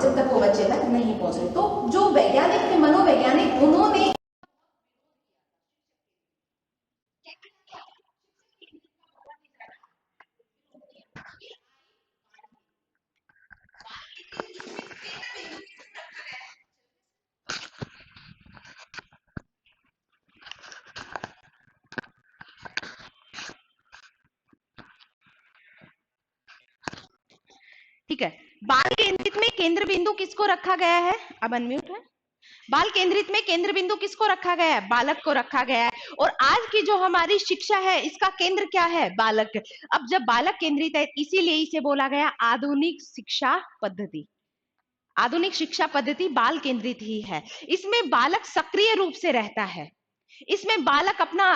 जब तक वो बच्चे तक नहीं पहुंच रहे। तो जो वैज्ञानिक थे, मनोवैज्ञानिक, उन्होंने ठीक है, बाल केंद्रित में केंद्र बिंदु किसको रखा गया है? अब अनम्यूट है। बाल केंद्रित में केंद्र बिंदु किसको रखा गया है? बालक को रखा गया है। और आज की जो हमारी शिक्षा है, इसका केंद्र क्या है? बालक। अब जब बालक केंद्रित है, इसीलिए इसे बोला गया आधुनिक शिक्षा पद्धति। आधुनिक शिक्षा पद्धति बाल केंद्रित ही है। इसमें बालक सक्रिय रूप से रहता है, इसमें बालक अपना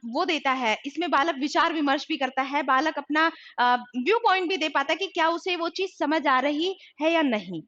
वो देता है, इसमें बालक विचार विमर्श भी करता है, बालक अपना व्यू पॉइंट भी दे पाता है कि क्या उसे वो चीज समझ आ रही है या नहीं,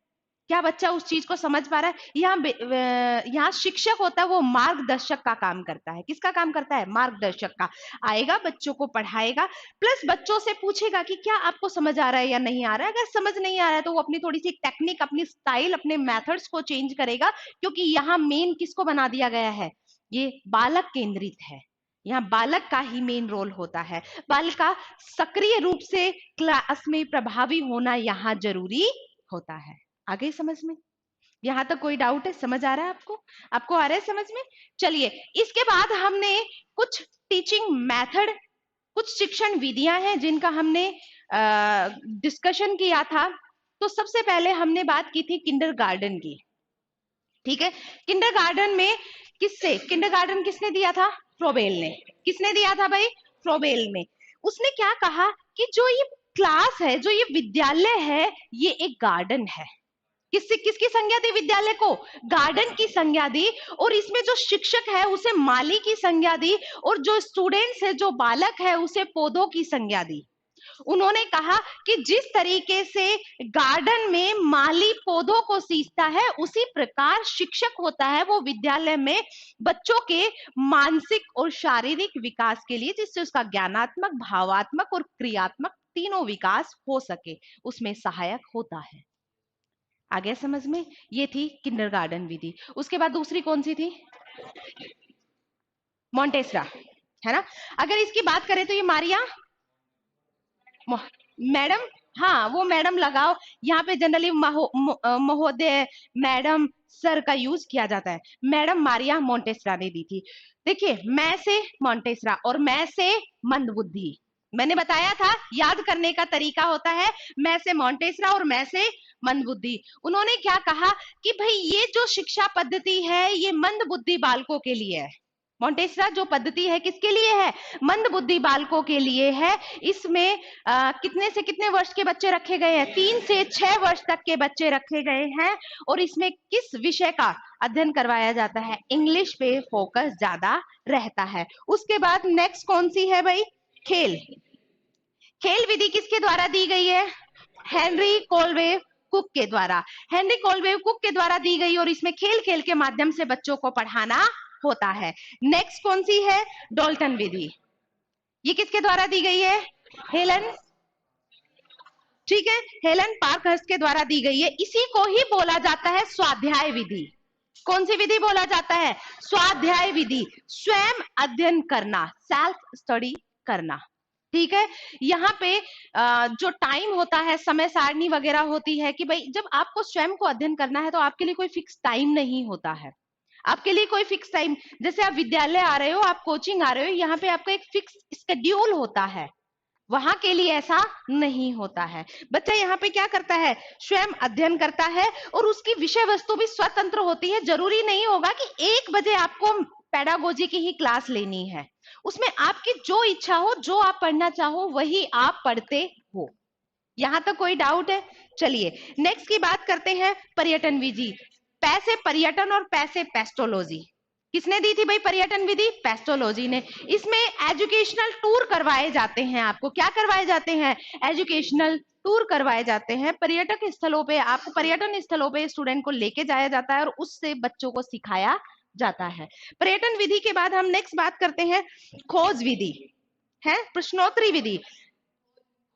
क्या बच्चा उस चीज को समझ पा रहा है। यहाँ शिक्षक होता है, वो मार्गदर्शक का काम करता है। किसका काम करता है? मार्गदर्शक का। आएगा, बच्चों को पढ़ाएगा, प्लस बच्चों से पूछेगा कि क्या आपको समझ आ रहा है या नहीं आ रहा है। अगर समझ नहीं आ रहा है तो वो अपनी थोड़ी सी टेक्निक, अपनी स्टाइल, अपने मेथड्स को चेंज करेगा, क्योंकि यहाँ मेन किसको बना दिया गया है? ये बालक केंद्रित है। यहाँ बालक का ही मेन रोल होता है। बालक का सक्रिय रूप से क्लास में प्रभावी होना यहाँ जरूरी होता है। आगे समझ में? यहां तक कोई डाउट है? समझ आ रहा है आपको? आपको आ रहा है समझ में? चलिए, इसके बाद हमने कुछ टीचिंग मेथड, कुछ शिक्षण विधियां हैं जिनका हमने डिस्कशन किया था। तो सबसे पहले हमने बात की थी किंडरगार्टन की। ठीक है, किंडरगार्टन में किंडरगार्टन किसने दिया था? फ्रोबेल ने। किसने दिया था भाई? फ्रोबेल ने। उसने क्या कहा कि जो ये क्लास है, जो ये विद्यालय है, ये एक गार्डन है। किसकी संज्ञा दी विद्यालय को? गार्डन की संज्ञा दी। और इसमें जो शिक्षक है उसे माली की संज्ञा दी, और जो स्टूडेंट्स है, जो बालक है, उसे पौधों की संज्ञा दी। उन्होंने कहा कि जिस तरीके से गार्डन में माली पौधों को सींचता है, उसी प्रकार शिक्षक होता है वो विद्यालय में बच्चों के मानसिक और शारीरिक विकास के लिए, जिससे उसका ज्ञानात्मक, भावात्मक और क्रियात्मक तीनों विकास हो सके, उसमें सहायक होता है। आ गया समझ में? ये थी किंडरगार्टन विधि। उसके बाद दूसरी कौन सी थी? मोंटेसरा, है ना? अगर इसकी बात करें तो ये मारिया मैडम, हाँ वो मैडम लगाओ। यहाँ पे जनरली महोदय, मैडम, सर का यूज किया जाता है। मैडम मारिया मोंटेसरा ने दी थी। देखिए, मैं से मोंटेसरा और मैं से मंदबुद्धि, मैंने बताया था याद करने का तरीका होता है मैं से मोंटेसरा और मैं से मंदबुद्धि। उन्होंने क्या कहा कि भाई ये जो शिक्षा पद्धति है ये मंदबुद्धि बालकों के लिए है। मोंटेसरा जो पद्धति है किसके लिए है? मंदबुद्धि बालकों के लिए है। इसमें कितने से कितने वर्ष के बच्चे रखे गए हैं? 3 से 6 वर्ष तक के बच्चे रखे गए हैं। और इसमें किस विषय का अध्ययन करवाया जाता है? इंग्लिश पे फोकस ज्यादा रहता है। उसके बाद नेक्स्ट कौन सी है भाई? खेल। खेल विधि किसके द्वारा दी गई है? हेनरी कोलवेव कुक के द्वारा। हेनरी कोलवेव कुक के द्वारा दी गई, और इसमें खेल खेल के माध्यम से बच्चों को पढ़ाना होता है। नेक्स्ट कौन सी है? डॉल्टन विधि। ये किसके द्वारा दी गई है? हेलन, ठीक है, हेलन पार्कहर्स्ट के द्वारा दी गई है। इसी को ही बोला जाता है स्वाध्याय विधि। कौन सी विधि बोला जाता है? स्वाध्याय विधि। स्वयं अध्ययन करना, सेल्फ स्टडी करना। ठीक है, यहाँ पे जो टाइम होता है, समय सारणी वगैरह होती है कि भाई जब आपको स्वयं को अध्ययन करना है तो आपके लिए कोई फिक्स टाइम नहीं होता है। आपके लिए कोई फिक्स टाइम, जैसे आप विद्यालय आ रहे हो, आप कोचिंग आ रहे हो, यहाँ पे आपका एक फिक्स स्केड्यूल होता है। वहां के लिए ऐसा नहीं होता है। बच्चा यहाँ पे क्या करता है? स्वयं अध्ययन करता है, और उसकी विषय वस्तु भी स्वतंत्र होती है। जरूरी नहीं होगा कि 1 बजे आपको पेडागोजी की ही क्लास लेनी है। उसमें आपकी जो इच्छा हो, जो आप पढ़ना चाहो, वही आप पढ़ते हो। यहां तक कोई डाउट है? चलिए नेक्स्ट की बात करते हैं, पर्यटन विधि। पैसे पर्यटन और पैसे पेस्टोलॉजी। किसने दी थी भाई पर्यटन विधि? पेस्टोलॉजी ने। इसमें एजुकेशनल टूर करवाए जाते हैं। आपको क्या करवाए जाते हैं? एजुकेशनल टूर करवाए जाते हैं। पर्यटक स्थलों पे, आपको पर्यटन स्थलों पे स्टूडेंट को लेके जाया जाता है और उससे बच्चों को सिखाया जाता है। पर्यटन विधि के बाद हम नेक्स्ट बात करते हैं खोज विधि, है प्रश्नोत्तरी विधि।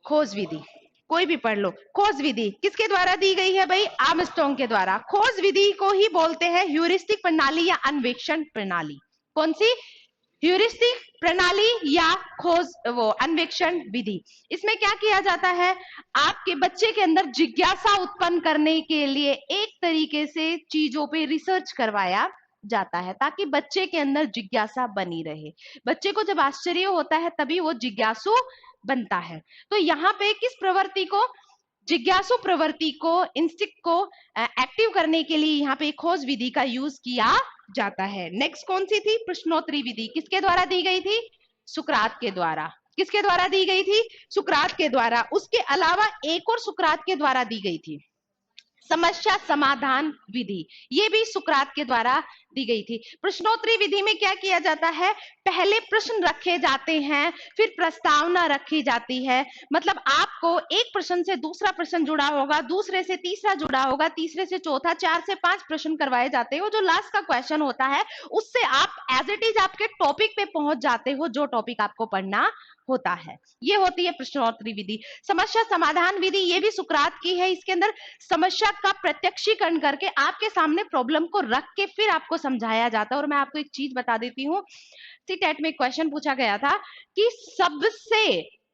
खोज विधि, कोई भी पढ़ लो। खोज विधि किसके द्वारा दी गई है भाई? आर्मस्ट्रांग के द्वारा। खोज विधि को ही बोलते हैं ह्यूरिस्टिक प्रणाली या अन्वेषण प्रणाली। कौन सी? ह्यूरिस्टिक प्रणाली या खोज वो अन्वेषण विधि। इसमें क्या किया जाता है? आपके बच्चे के अंदर जिज्ञासा उत्पन्न करने के लिए एक तरीके से चीजों पे रिसर्च करवाया जाता है ताकि बच्चे के अंदर जिज्ञासा बनी रहे। बच्चे को जब आश्चर्य होता है तभी वो जिज्ञासु बनता है। तो यहाँ पे किस प्रवृत्ति को, जिज्ञासु प्रवृत्ति को, इंस्टिक्ट को एक्टिव करने के लिए यहाँ पे खोज विधि का यूज किया जाता है। नेक्स्ट कौन सी थी? प्रश्नोत्तरी विधि। किसके द्वारा दी गई थी? सुकरात के द्वारा। किसके द्वारा दी गई थी? सुकरात के द्वारा। उसके अलावा एक और सुकरात के द्वारा दी गई थी, समस्या समाधान विधि। ये भी सुकरात के द्वारा दी गई थी। प्रश्नोत्तरी विधि में क्या किया जाता है? पहले प्रश्न रखे जाते हैं, फिर प्रस्तावना रखी जाती है। मतलब आपको एक प्रश्न से दूसरा प्रश्न जुड़ा होगा, दूसरे से तीसरा जुड़ा होगा, तीसरे से चौथा, 4 से 5 प्रश्न करवाए जाते हैं। जो लास्ट का क्वेश्चन होता है उससे आप एज इट इज आपके टॉपिक पे पहुंच जाते हो जो टॉपिक आपको पढ़ना होता है। ये होती है प्रश्नोत्तरी विधि। समस्या समाधान विधि ये भी सुकरात की है। इसके अंदर समस्या का प्रत्यक्षीकरण करके आपके सामने प्रॉब्लम को रख के फिर आपको समझाया जाता है। और मैं आपको एक चीज बता देती हूँ, सीटेट में क्वेश्चन पूछा गया था कि सबसे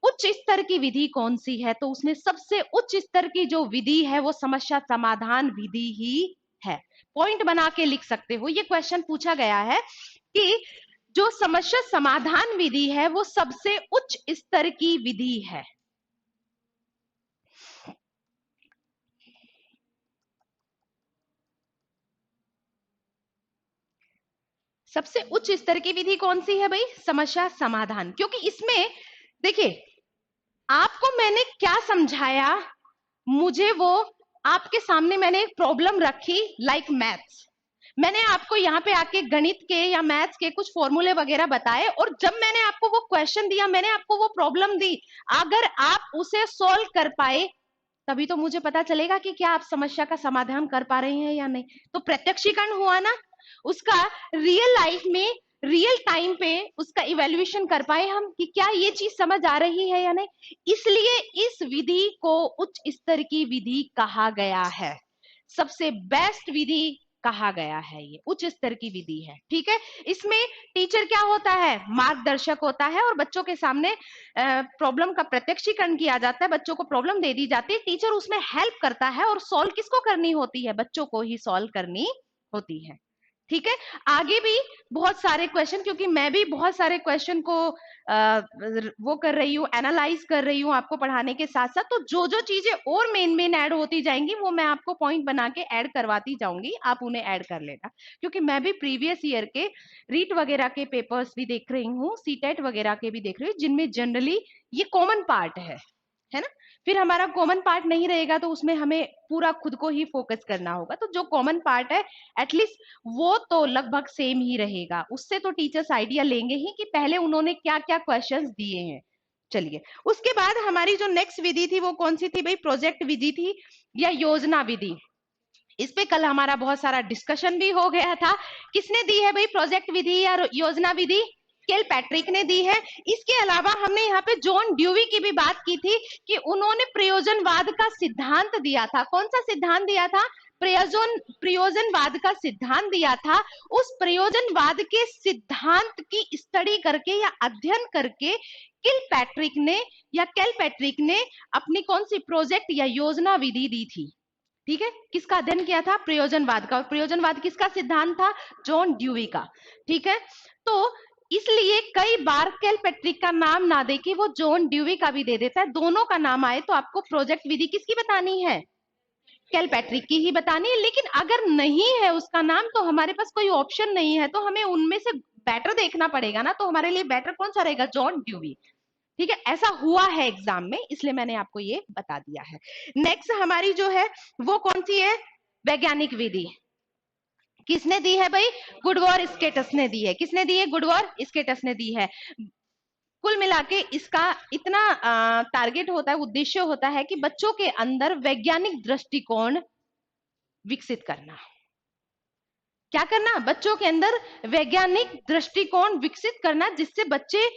उच्च स्तर की विधि कौन सी है, तो उसने सबसे उच्च स्तर की जो विधि है वो समस्या समाधान विधि ही है। पॉइंट बना के लिख सकते हो। ये क्वेश्चन पूछा गया है कि जो समस्या समाधान विधि है वो सबसे उच्च स्तर की विधि है। सबसे उच्च स्तर की विधि कौन सी है भाई? समस्या समाधान। क्योंकि इसमें देखिए आपको मैंने क्या समझाया, मुझे वो आपके सामने मैंने एक प्रॉब्लम रखी लाइक मैथ्स। मैंने आपको यहाँ पे आके गणित के या मैथ्स के कुछ फॉर्मूले वगैरह बताए और जब मैंने आपको वो क्वेश्चन दिया, मैंने आपको वो प्रॉब्लम दी, अगर आप उसे सॉल्व कर पाए तभी तो मुझे पता चलेगा कि क्या आप समस्या का समाधान कर पा रहे हैं या नहीं। तो प्रत्यक्षीकरण हुआ ना उसका, रियल लाइफ में रियल टाइम पे उसका इवैल्यूएशन कर पाए हम कि क्या ये चीज समझ आ रही है या नहीं। इसलिए इस विधि को उच्च स्तर की विधि कहा गया है, सबसे बेस्ट विधि कहा गया है। ये उच्च स्तर की विधि है। ठीक है, इसमें टीचर क्या होता है? मार्गदर्शक होता है और बच्चों के सामने प्रॉब्लम का प्रत्यक्षीकरण किया जाता है। बच्चों को प्रॉब्लम दे दी जाती है, टीचर उसमें हेल्प करता है और सॉल्व किसको करनी होती है? बच्चों को ही सॉल्व करनी होती है। ठीक है, आगे भी बहुत सारे क्वेश्चन, क्योंकि मैं भी बहुत सारे क्वेश्चन को वो कर रही हूँ, एनालाइज कर रही हूँ आपको पढ़ाने के साथ साथ। तो जो जो चीजें और मेन ऐड होती जाएंगी वो मैं आपको पॉइंट बना के ऐड करवाती जाऊंगी, आप उन्हें ऐड कर लेना। क्योंकि मैं भी प्रीवियस ईयर के रीट वगैरह के पेपर्स भी देख रही हूँ, सीटेट वगैरह के भी देख रही हूँ, जिनमें जनरली ये कॉमन पार्ट है ना। फिर हमारा कॉमन पार्ट नहीं रहेगा तो उसमें हमें पूरा खुद को ही फोकस करना होगा। तो जो कॉमन पार्ट है एटलीस्ट वो तो लगभग सेम ही रहेगा। उससे तो टीचर्स आइडिया लेंगे ही कि पहले उन्होंने क्या क्या क्वेश्चंस दिए हैं। चलिए, उसके बाद हमारी जो नेक्स्ट विधि थी वो कौन सी थी भाई? प्रोजेक्ट विधि थी या योजना विधि। इस पे कल हमारा बहुत सारा डिस्कशन भी हो गया था। किसने दी है भाई प्रोजेक्ट विधि या योजना विधि? किलपैट्रिक ने दी है। इसके अलावा हमने यहाँ पे जॉन ड्यूवी की भी बात की थी कि उन्होंने प्रयोजनवाद का सिद्धांत दिया था। कौन सा सिद्धांत दिया था? प्रयोजनवाद का सिद्धांत दिया था। उस प्रयोजनवाद के सिद्धांत की स्टडी करके या अध्ययन करके कैलपैट्रिक ने अपनी कौन सी प्रोजेक्ट या योजना विधि दी थी। ठीक है, किसका अध्ययन किया था? प्रयोजनवाद का। और प्रयोजनवाद किसका सिद्धांत था? जॉन ड्यूवी का। ठीक है, तो इसलिए कई बार कैलपैट्रिक का नाम ना दे के वो जॉन ड्यूवी का भी दे देता है। दोनों का नाम आए तो आपको प्रोजेक्ट विधि किसकी बतानी है? कैलपैट्रिक की ही बतानी है। लेकिन अगर नहीं है उसका नाम तो हमारे पास कोई ऑप्शन नहीं है, तो हमें उनमें से बेटर देखना पड़ेगा ना। तो हमारे लिए बेटर कौन सा रहेगा? John dewy. ठीक है, ऐसा हुआ है एग्जाम में, इसलिए मैंने आपको ये बता दिया है। नेक्स्ट हमारी जो है वो कौन सी है? वैज्ञानिक विधि। किसने दी है भाई? गुडवर्ड स्केटस ने दी है। किसने दी है? गुडवर्ड स्केटस ने दी है। कुल मिला के इसका इतना टारगेट होता है, उद्देश्य होता है कि बच्चों के अंदर वैज्ञानिक दृष्टिकोण विकसित करना। क्या करना? बच्चों के अंदर वैज्ञानिक दृष्टिकोण विकसित करना, जिससे बच्चे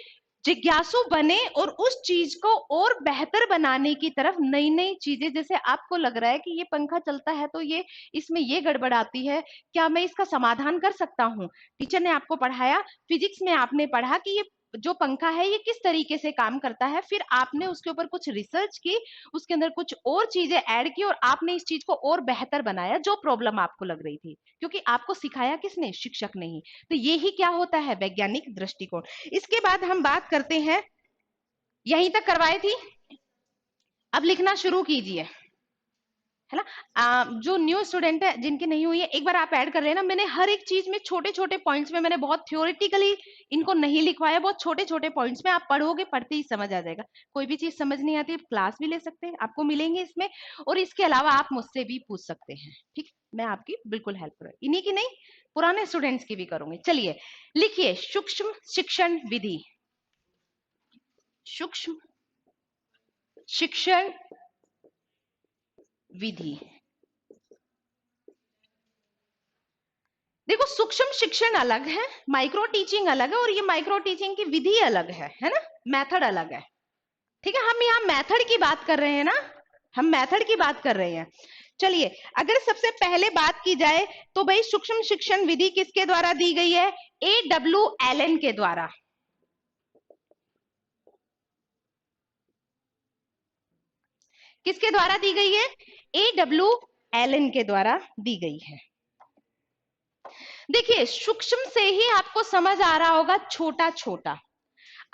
जिज्ञासु बने और उस चीज को और बेहतर बनाने की तरफ नई नई चीजें, जैसे आपको लग रहा है कि ये पंखा चलता है तो ये इसमें ये गड़बड़ आती है, क्या मैं इसका समाधान कर सकता हूँ? टीचर ने आपको पढ़ाया, फिजिक्स में आपने पढ़ा कि ये जो पंखा है ये किस तरीके से काम करता है, फिर आपने उसके ऊपर कुछ रिसर्च की, उसके अंदर कुछ और चीजें ऐड की और आपने इस चीज को और बेहतर बनाया जो प्रॉब्लम आपको लग रही थी, क्योंकि आपको सिखाया किसने? शिक्षक ने ही। तो यही क्या होता है? वैज्ञानिक दृष्टिकोण। इसके बाद हम बात करते हैं, यहीं तक करवाई थी, अब लिखना शुरू कीजिए, है ना। जो न्यू स्टूडेंट है जिनकी नहीं हुई है, एक बार आप ऐड कर लेना। मैंने हर एक चीज में छोटे छोटे पॉइंट्स में, मैंने बहुत थ्योरेटिकली इनको नहीं लिखवाया, बहुत छोटे छोटे पॉइंट्स में, आप पढ़ोगे पढ़ते ही समझ आ जाएगा। कोई भी चीज समझ नहीं आती क्लास भी ले सकते हैं, आपको मिलेंगे इसमें, और इसके अलावा आप मुझसे भी पूछ सकते हैं, ठीक। मैं आपकी बिल्कुल हेल्प करूँ, इन्हीं की नहीं पुराने स्टूडेंट्स की भी करूंगी। चलिए लिखिए, सूक्ष्म शिक्षण विधि। सूक्ष्म शिक्षण विधि। देखो, सूक्ष्म शिक्षण अलग है, माइक्रो टीचिंग अलग है, और ये माइक्रो टीचिंग की विधि अलग है ना, मेथड अलग है, ठीक है। हम यहाँ मेथड की बात कर रहे हैं ना, हम मेथड की बात कर रहे हैं। चलिए, अगर सबसे पहले बात की जाए तो भाई सूक्ष्म शिक्षण विधि किसके द्वारा दी गई है? A.W. एलन के द्वारा। किसके द्वारा दी गई है? A.W. एलन के द्वारा दी गई है। देखिए, सूक्ष्म से ही आपको समझ आ रहा होगा छोटा छोटा।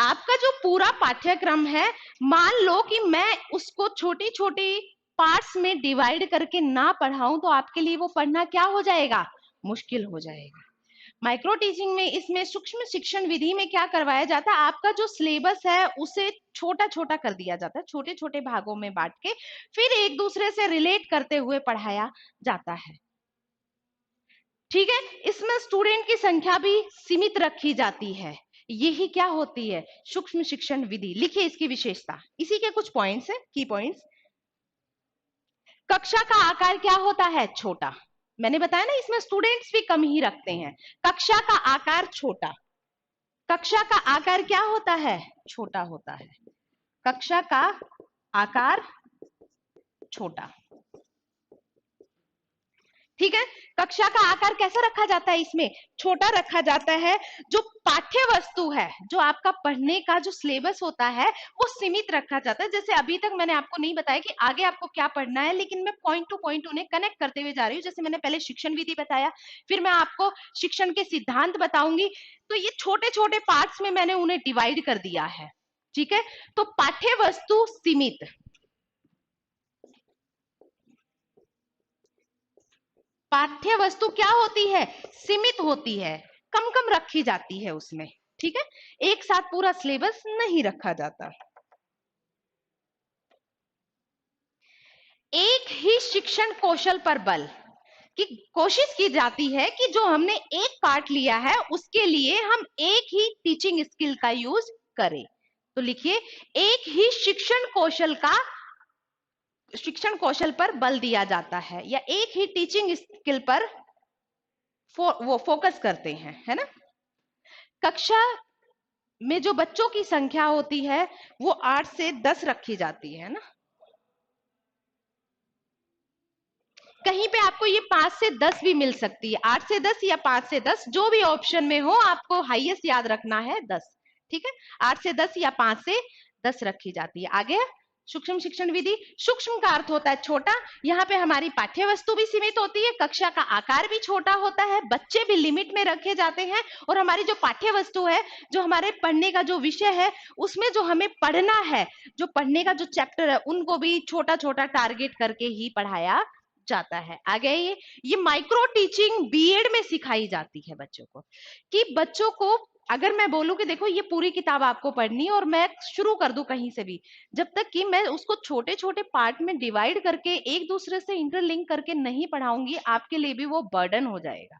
आपका जो पूरा पाठ्यक्रम है, मान लो कि मैं उसको छोटी छोटी पार्ट्स में डिवाइड करके ना पढ़ाऊं तो आपके लिए वो पढ़ना क्या हो जाएगा? मुश्किल हो जाएगा। माइक्रो टीचिंग में, इसमें सूक्ष्म शिक्षण विधि में क्या करवाया जाता है? आपका जो सिलेबस है उसे छोटा छोटा कर दिया जाता है, छोटे छोटे भागों में बांट के फिर एक दूसरे से रिलेट करते हुए पढ़ाया जाता है, ठीक है। इसमें स्टूडेंट की संख्या भी सीमित रखी जाती है। यही क्या होती है? सूक्ष्म शिक्षण विधि। लिखिए इसकी विशेषता, इसी के कुछ पॉइंट्स है, की पॉइंट्स। कक्षा का आकार क्या होता है? छोटा। मैंने बताया ना, इसमें स्टूडेंट्स भी कम ही रखते हैं। कक्षा का आकार छोटा। कक्षा का आकार क्या होता है? छोटा होता है। कक्षा का आकार छोटा, ठीक है। कक्षा का आकार कैसा रखा जाता है? इसमें छोटा रखा जाता है। जो पाठ्य वस्तु है, जो आपका पढ़ने का जो सिलेबस होता है, वो सीमित रखा जाता है। जैसे अभी तक मैंने आपको नहीं बताया कि आगे आपको क्या पढ़ना है, लेकिन मैं पॉइंट टू पॉइंट उन्हें कनेक्ट करते हुए जा रही हूँ। जैसे मैंने पहले शिक्षण विधि बताया, फिर मैं आपको शिक्षण के सिद्धांत बताऊंगी, तो ये छोटे छोटे पार्ट्स में मैंने उन्हें डिवाइड कर दिया है, ठीक है। तो पाठ्य वस्तु सीमित, पाठ्य वस्तु क्या होती है? सीमित होती है, कम कम रखी जाती है उसमें, ठीक है। एक साथ पूरा सिलेबस नहीं रखा जाता। एक ही शिक्षण कौशल पर बल, कि कोशिश की जाती है कि जो हमने एक पार्ट लिया है उसके लिए हम एक ही टीचिंग स्किल का यूज करें। तो लिखिए, एक ही शिक्षण कौशल पर बल दिया जाता है, या एक ही टीचिंग स्किल पर वो फोकस करते हैं, है ना। कक्षा में जो बच्चों की संख्या होती है वो 8 से 10 रखी जाती है ना। कहीं पे आपको ये 5 से 10 भी मिल सकती है, 8 से 10 या 5 से 10, जो भी ऑप्शन में हो, आपको हाईएस्ट याद रखना है 10, ठीक है। 8 से 10 या 5 से 10 रखी जाती है। आगे सूक्ष्म शिक्षण विधि। सूक्ष्म का अर्थ होता है छोटा। यहाँ पे हमारी पाठ्य वस्तु भी सीमित होती है, कक्षा का आकार भी छोटा होता है, बच्चे भी लिमिट में रखे जाते हैं, और हमारी जो पाठ्य वस्तु है, जो हमारे पढ़ने का जो विषय है, उसमें जो हमें पढ़ना है, जो पढ़ने का जो चैप्टर है, उनको भी छोटा छोटा टारगेट करके ही पढ़ाया जाता है। आगे ये माइक्रो टीचिंग बीएड में सिखाई जाती है बच्चों को, कि बच्चों को, अगर मैं बोलूं कि देखो ये पूरी किताब आपको पढ़नी है और मैं शुरू कर दूं कहीं से भी, जब तक कि मैं उसको छोटे छोटे पार्ट में डिवाइड करके एक दूसरे से इंटरलिंक करके नहीं पढ़ाऊंगी, आपके लिए भी वो बर्डन हो जाएगा।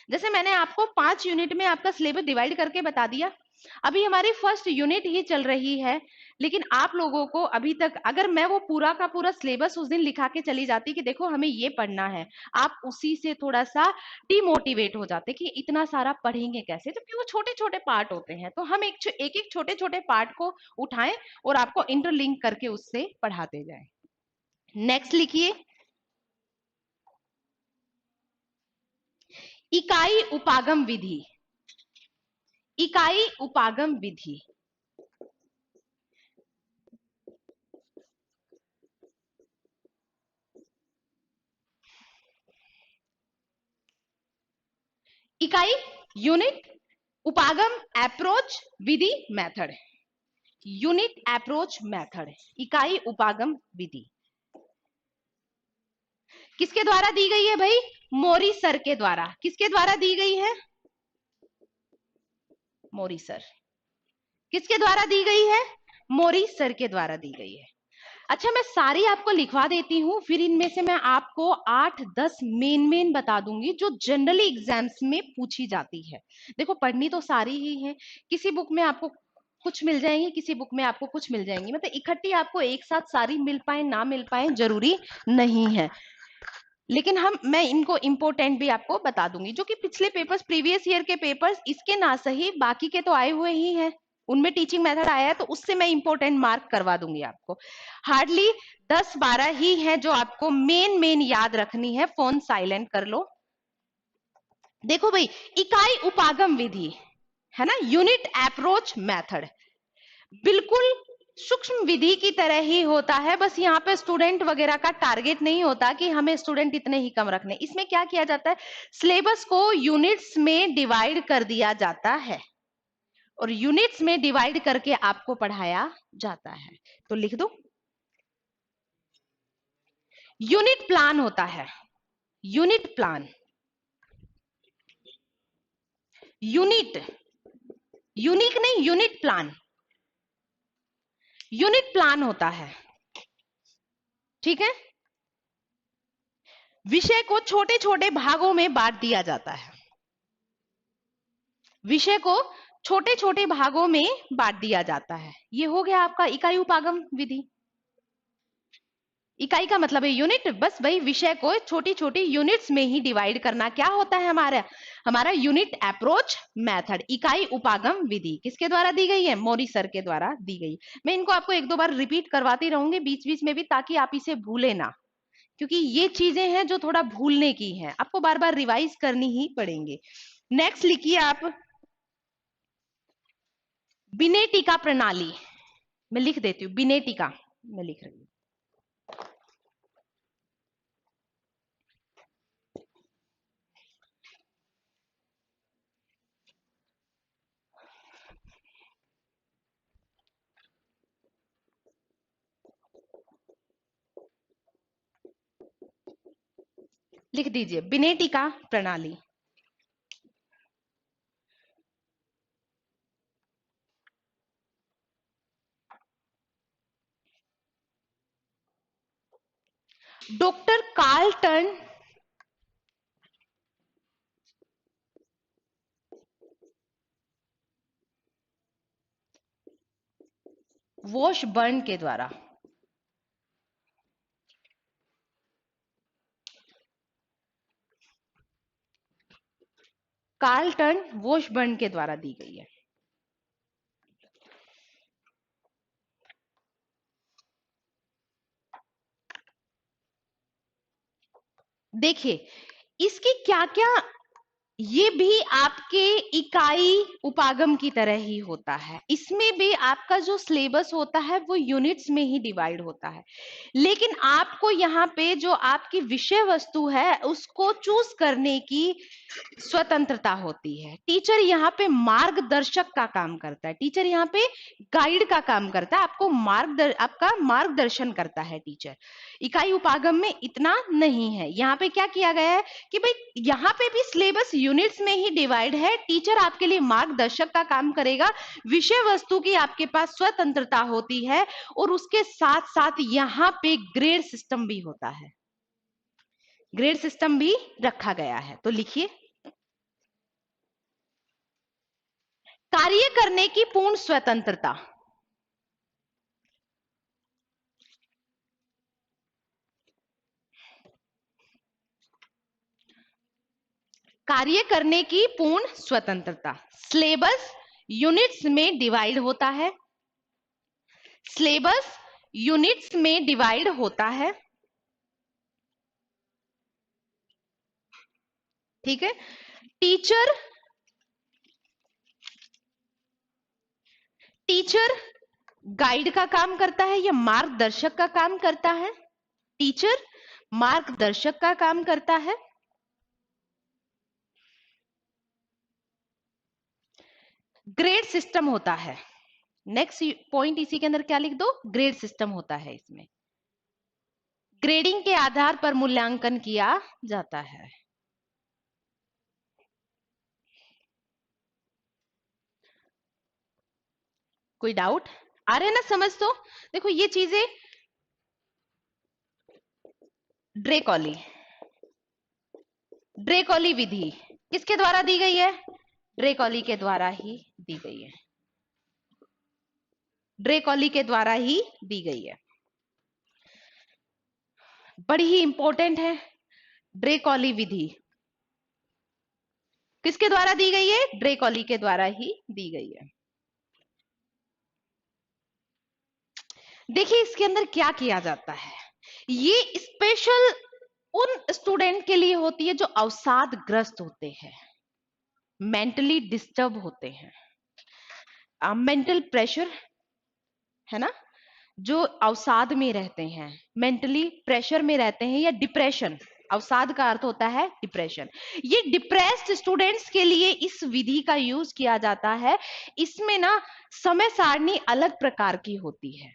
जैसे मैंने आपको 5 यूनिट में आपका सिलेबस डिवाइड करके बता दिया, अभी हमारी फर्स्ट यूनिट ही चल रही है, लेकिन आप लोगों को अभी तक, अगर मैं वो पूरा का पूरा सिलेबस उस दिन लिखा के चली जाती कि देखो हमें ये पढ़ना है, आप उसी से थोड़ा सा डिमोटिवेट हो जाते कि इतना सारा पढ़ेंगे कैसे, जबकि वो छोटे छोटे पार्ट होते हैं। तो हम एक एक छोटे छोटे पार्ट को उठाएं और आपको इंटरलिंक करके उससे पढ़ाते जाएं। नेक्स्ट लिखिए, इकाई उपागम विधि। इकाई उपागम विधि, इकाई यूनिट, उपागम अप्रोच, विधि मेथड। यूनिट, अप्रोच, मेथड, इकाई उपागम विधि किसके द्वारा दी गई है भाई? मोरी सर के द्वारा। किसके द्वारा दी गई है? मोरी सर। किसके द्वारा दी गई है? मोरी सर के द्वारा दी गई है। अच्छा, मैं सारी आपको लिखवा देती हूँ, फिर इनमें से मैं आपको 8-10 मेन बता दूंगी जो जनरली एग्जाम्स में पूछी जाती है। देखो पढ़नी तो सारी ही है, किसी बुक में आपको कुछ मिल जाएंगी, किसी बुक में आपको कुछ मिल जाएंगी, मतलब इकट्ठी आपको एक साथ सारी मिल पाए ना मिल पाए जरूरी नहीं है, लेकिन मैं इनको इंपोर्टेंट भी आपको बता दूंगी, जो कि पिछले पेपर्स, प्रीवियस ईयर के पेपर्स, इसके ना सही बाकी के तो आए हुए ही हैं, उनमें टीचिंग मेथड आया है, तो उससे मैं इंपोर्टेंट मार्क करवा दूंगी आपको। हार्डली 10-12 ही है जो आपको मेन याद रखनी है। फोन साइलेंट कर लो। देखो भाई, इकाई उपागम विधि है ना, यूनिट अप्रोच मेथड, बिल्कुल सूक्ष्म विधि की तरह ही होता है, बस यहाँ पे स्टूडेंट वगैरह का टारगेट नहीं होता कि हमें स्टूडेंट इतने ही कम रखने। इसमें क्या किया जाता है, सिलेबस को यूनिट्स में डिवाइड कर दिया जाता है और यूनिट्स में डिवाइड करके आपको पढ़ाया जाता है। तो लिख दो, यूनिट प्लान होता है। यूनिट प्लान, यूनिट, यूनिक नहीं, यूनिट प्लान, यूनिट प्लान होता है, ठीक है। विषय को छोटे छोटे भागों में बांट दिया जाता है। विषय को छोटे छोटे भागों में बांट दिया जाता है। ये हो गया आपका इकाई उपागम विधि। इकाई का मतलब है यूनिट, बस भाई विषय को छोटी छोटी यूनिट्स में ही डिवाइड करना क्या होता है हमारा? हमारा यूनिट अप्रोच मेथड, इकाई उपागम विधि किसके द्वारा दी गई है? मोरी सर के द्वारा दी गई। मैं इनको आपको एक दो बार रिपीट करवाती रहूंगी बीच बीच में भी, ताकि आप इसे भूले ना, क्योंकि ये चीजें हैं जो थोड़ा भूलने की हैं, आपको बार बार रिवाइज करनी ही पड़ेंगे। नेक्स्ट लिखिए आप, बिनेटिका प्रणाली। मैं लिख देती हूँ, बिनेटिका मैं लिख रही हूँ। लिख दीजिए, बिनेटिका प्रणाली। डॉक्टर कार्लटन वॉशबर्न के द्वारा, कार्लटन वॉशबर्न के द्वारा दी गई है। देखिए इसकी क्या क्या, ये भी आपके इकाई उपागम की तरह ही होता है, इसमें भी आपका जो सिलेबस होता है वो यूनिट्स में ही डिवाइड होता है, लेकिन आपको यहाँ पे जो आपकी विषय वस्तु है उसको चूज करने की स्वतंत्रता होती है। टीचर यहाँ पे मार्गदर्शक का काम करता है, टीचर यहाँ पे गाइड का काम करता है, आपका मार्गदर्शन करता है टीचर। इकाई उपागम में इतना नहीं है। यहाँ पे क्या किया गया है कि भाई यहाँ पे भी सिलेबस यूनिट्स में ही डिवाइड है, टीचर आपके लिए मार्गदर्शक का काम करेगा, विषय वस्तु की आपके पास स्वतंत्रता होती है, और उसके साथ साथ यहाँ पे ग्रेड सिस्टम भी होता है, ग्रेड सिस्टम भी रखा गया है। तो लिखिए, कार्य करने की पूर्ण स्वतंत्रता, कार्य करने की पूर्ण स्वतंत्रता। सिलेबस यूनिट्स में डिवाइड होता है, सिलेबस यूनिट्स में डिवाइड होता है, ठीक है। टीचर टीचर गाइड का काम करता है या मार्गदर्शक का काम करता है? टीचर मार्गदर्शक का काम करता है। ग्रेड सिस्टम होता है। नेक्स्ट पॉइंट इसी के अंदर क्या लिख दो, ग्रेड सिस्टम होता है। इसमें ग्रेडिंग के आधार पर मूल्यांकन किया जाता है। कोई डाउट आ रहे हैं ना समझ? तो देखो ये चीजें ड्रेकॉली ड्रेकॉली विधि किसके द्वारा दी गई है? ड्रेकॉली के द्वारा ही दी गई है, ड्रेकॉली के द्वारा ही दी गई है। बड़ी ही इंपॉर्टेंट है ड्रेकॉली विधि। किसके द्वारा दी गई है? ड्रेकॉली के द्वारा ही दी गई है। देखिए इसके अंदर क्या किया जाता है, ये स्पेशल उन स्टूडेंट के लिए होती है जो अवसाद ग्रस्त होते हैं, मेंटली डिस्टर्ब होते हैं, मेंटल प्रेशर है ना, जो अवसाद में रहते हैं, मेंटली प्रेशर में रहते हैं, या डिप्रेशन, अवसाद का अर्थ होता है डिप्रेशन। ये डिप्रेस्ड स्टूडेंट्स के लिए इस विधि का यूज किया जाता है। इसमें ना समय सारणी अलग प्रकार की होती है।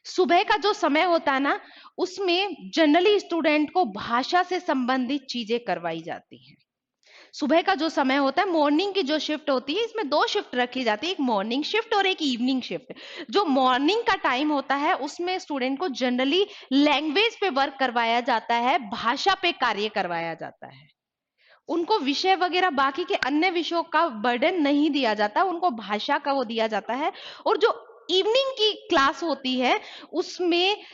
सुबह का जो समय होता है ना, उसमें जनरली स्टूडेंट को भाषा से संबंधित चीजें करवाई जाती हैं। सुबह का जो समय होता है, मॉर्निंग की जो शिफ्ट होती है, इसमें दो शिफ्ट रखी जाती है, एक मॉर्निंग शिफ्ट और एक इवनिंग शिफ्ट। जो मॉर्निंग का टाइम होता है उसमें स्टूडेंट को जनरली लैंग्वेज पे वर्क करवाया जाता है, भाषा पे कार्य करवाया जाता है। उनको विषय वगैरह बाकी के अन्य विषयों का बर्डन नहीं दिया जाता, उनको भाषा का वो दिया जाता है। और जो इवनिंग की क्लास होती है उसमें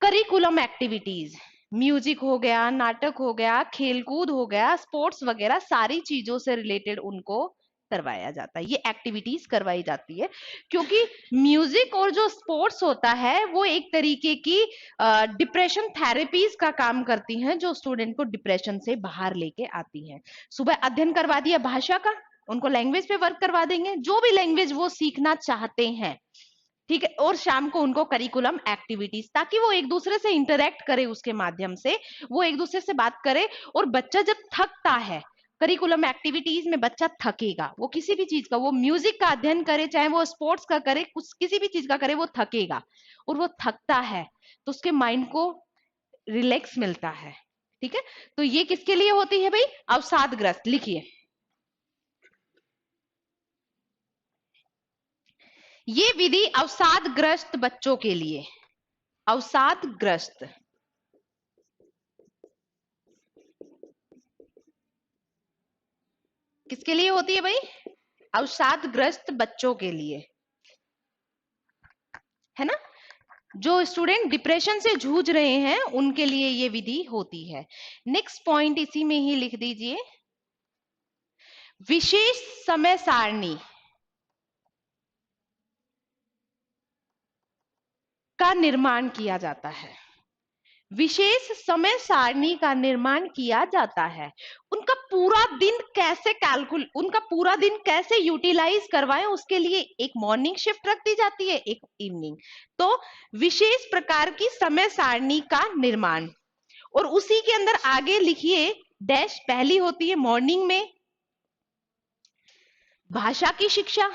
करिकुलम एक्टिविटीज, म्यूजिक हो गया, नाटक हो गया, खेलकूद हो गया, स्पोर्ट्स वगैरह सारी चीजों से रिलेटेड उनको करवाया जाता है, ये एक्टिविटीज करवाई जाती है। क्योंकि म्यूजिक और जो स्पोर्ट्स होता है वो एक तरीके की डिप्रेशन थेरेपीज का काम करती हैं, जो स्टूडेंट को डिप्रेशन से बाहर लेके आती हैं। सुबह अध्ययन करवा दिया भाषा का, उनको लैंग्वेज पे वर्क करवा देंगे, जो भी लैंग्वेज वो सीखना चाहते हैं, ठीक है। और शाम को उनको करिकुलम एक्टिविटीज, ताकि वो एक दूसरे से इंटरेक्ट करे, उसके माध्यम से वो एक दूसरे से बात करे। और बच्चा जब थकता है करिकुलम एक्टिविटीज में, बच्चा थकेगा, वो किसी भी चीज का, वो म्यूजिक का अध्ययन करे चाहे वो स्पोर्ट्स का करे, कुछ किसी भी चीज का करे, वो थकेगा। और वो थकता है तो उसके माइंड को रिलैक्स मिलता है, ठीक है। तो ये किसके लिए होती है भाई? अवसादग्रस्त। लिखिए, ये विधि अवसादग्रस्त बच्चों के लिए, अवसादग्रस्त किसके लिए होती है भाई? अवसादग्रस्त बच्चों के लिए, है ना। जो स्टूडेंट डिप्रेशन से जूझ रहे हैं उनके लिए ये विधि होती है। नेक्स्ट पॉइंट इसी में ही लिख दीजिए, विशेष समय सारणी का निर्माण किया जाता है। विशेष समय सारणी का निर्माण किया जाता है। उनका पूरा दिन कैसे उनका पूरा दिन कैसे यूटिलाइज करवाएं, उसके लिए एक मॉर्निंग शिफ्ट रख दी जाती है, एक इवनिंग। तो विशेष प्रकार की समय सारणी का निर्माण, और उसी के अंदर आगे लिखिए डैश, पहली होती है मॉर्निंग में भाषा की शिक्षा।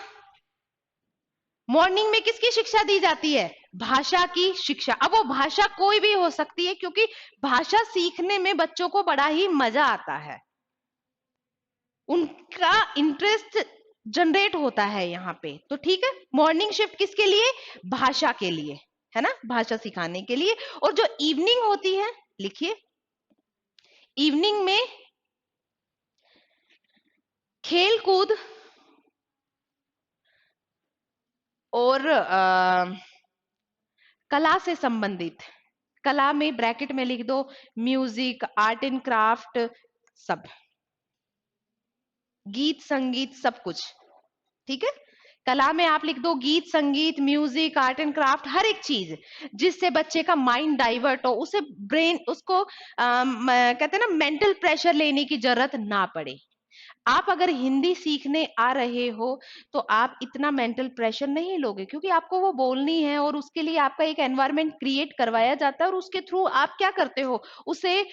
मॉर्निंग में किसकी शिक्षा दी जाती है? भाषा की शिक्षा। अब वो भाषा कोई भी हो सकती है, क्योंकि भाषा सीखने में बच्चों को बड़ा ही मजा आता है, उनका इंटरेस्ट जनरेट होता है यहाँ पे। तो ठीक है, मॉर्निंग शिफ्ट किसके लिए? भाषा के लिए, है ना, भाषा सिखाने के लिए। और जो इवनिंग होती है, लिखिए, इवनिंग में खेल कूद और कला से संबंधित, कला में ब्रैकेट में लिख दो म्यूजिक, आर्ट एंड क्राफ्ट, सब, गीत संगीत सब कुछ, ठीक है। कला में आप लिख दो गीत संगीत, म्यूजिक, आर्ट एंड क्राफ्ट, हर एक चीज जिससे बच्चे का माइंड डाइवर्ट हो, उसे ब्रेन उसको कहते हैं ना मेंटल प्रेशर लेने की जरूरत ना पड़े। आप अगर हिंदी सीखने आ रहे हो तो आप इतना मेंटल प्रेशर नहीं लोगे, क्योंकि आपको वो बोलनी है और उसके लिए आपका एक एनवायरनमेंट क्रिएट करवाया जाता है और उसके थ्रू आप क्या करते हो, उसे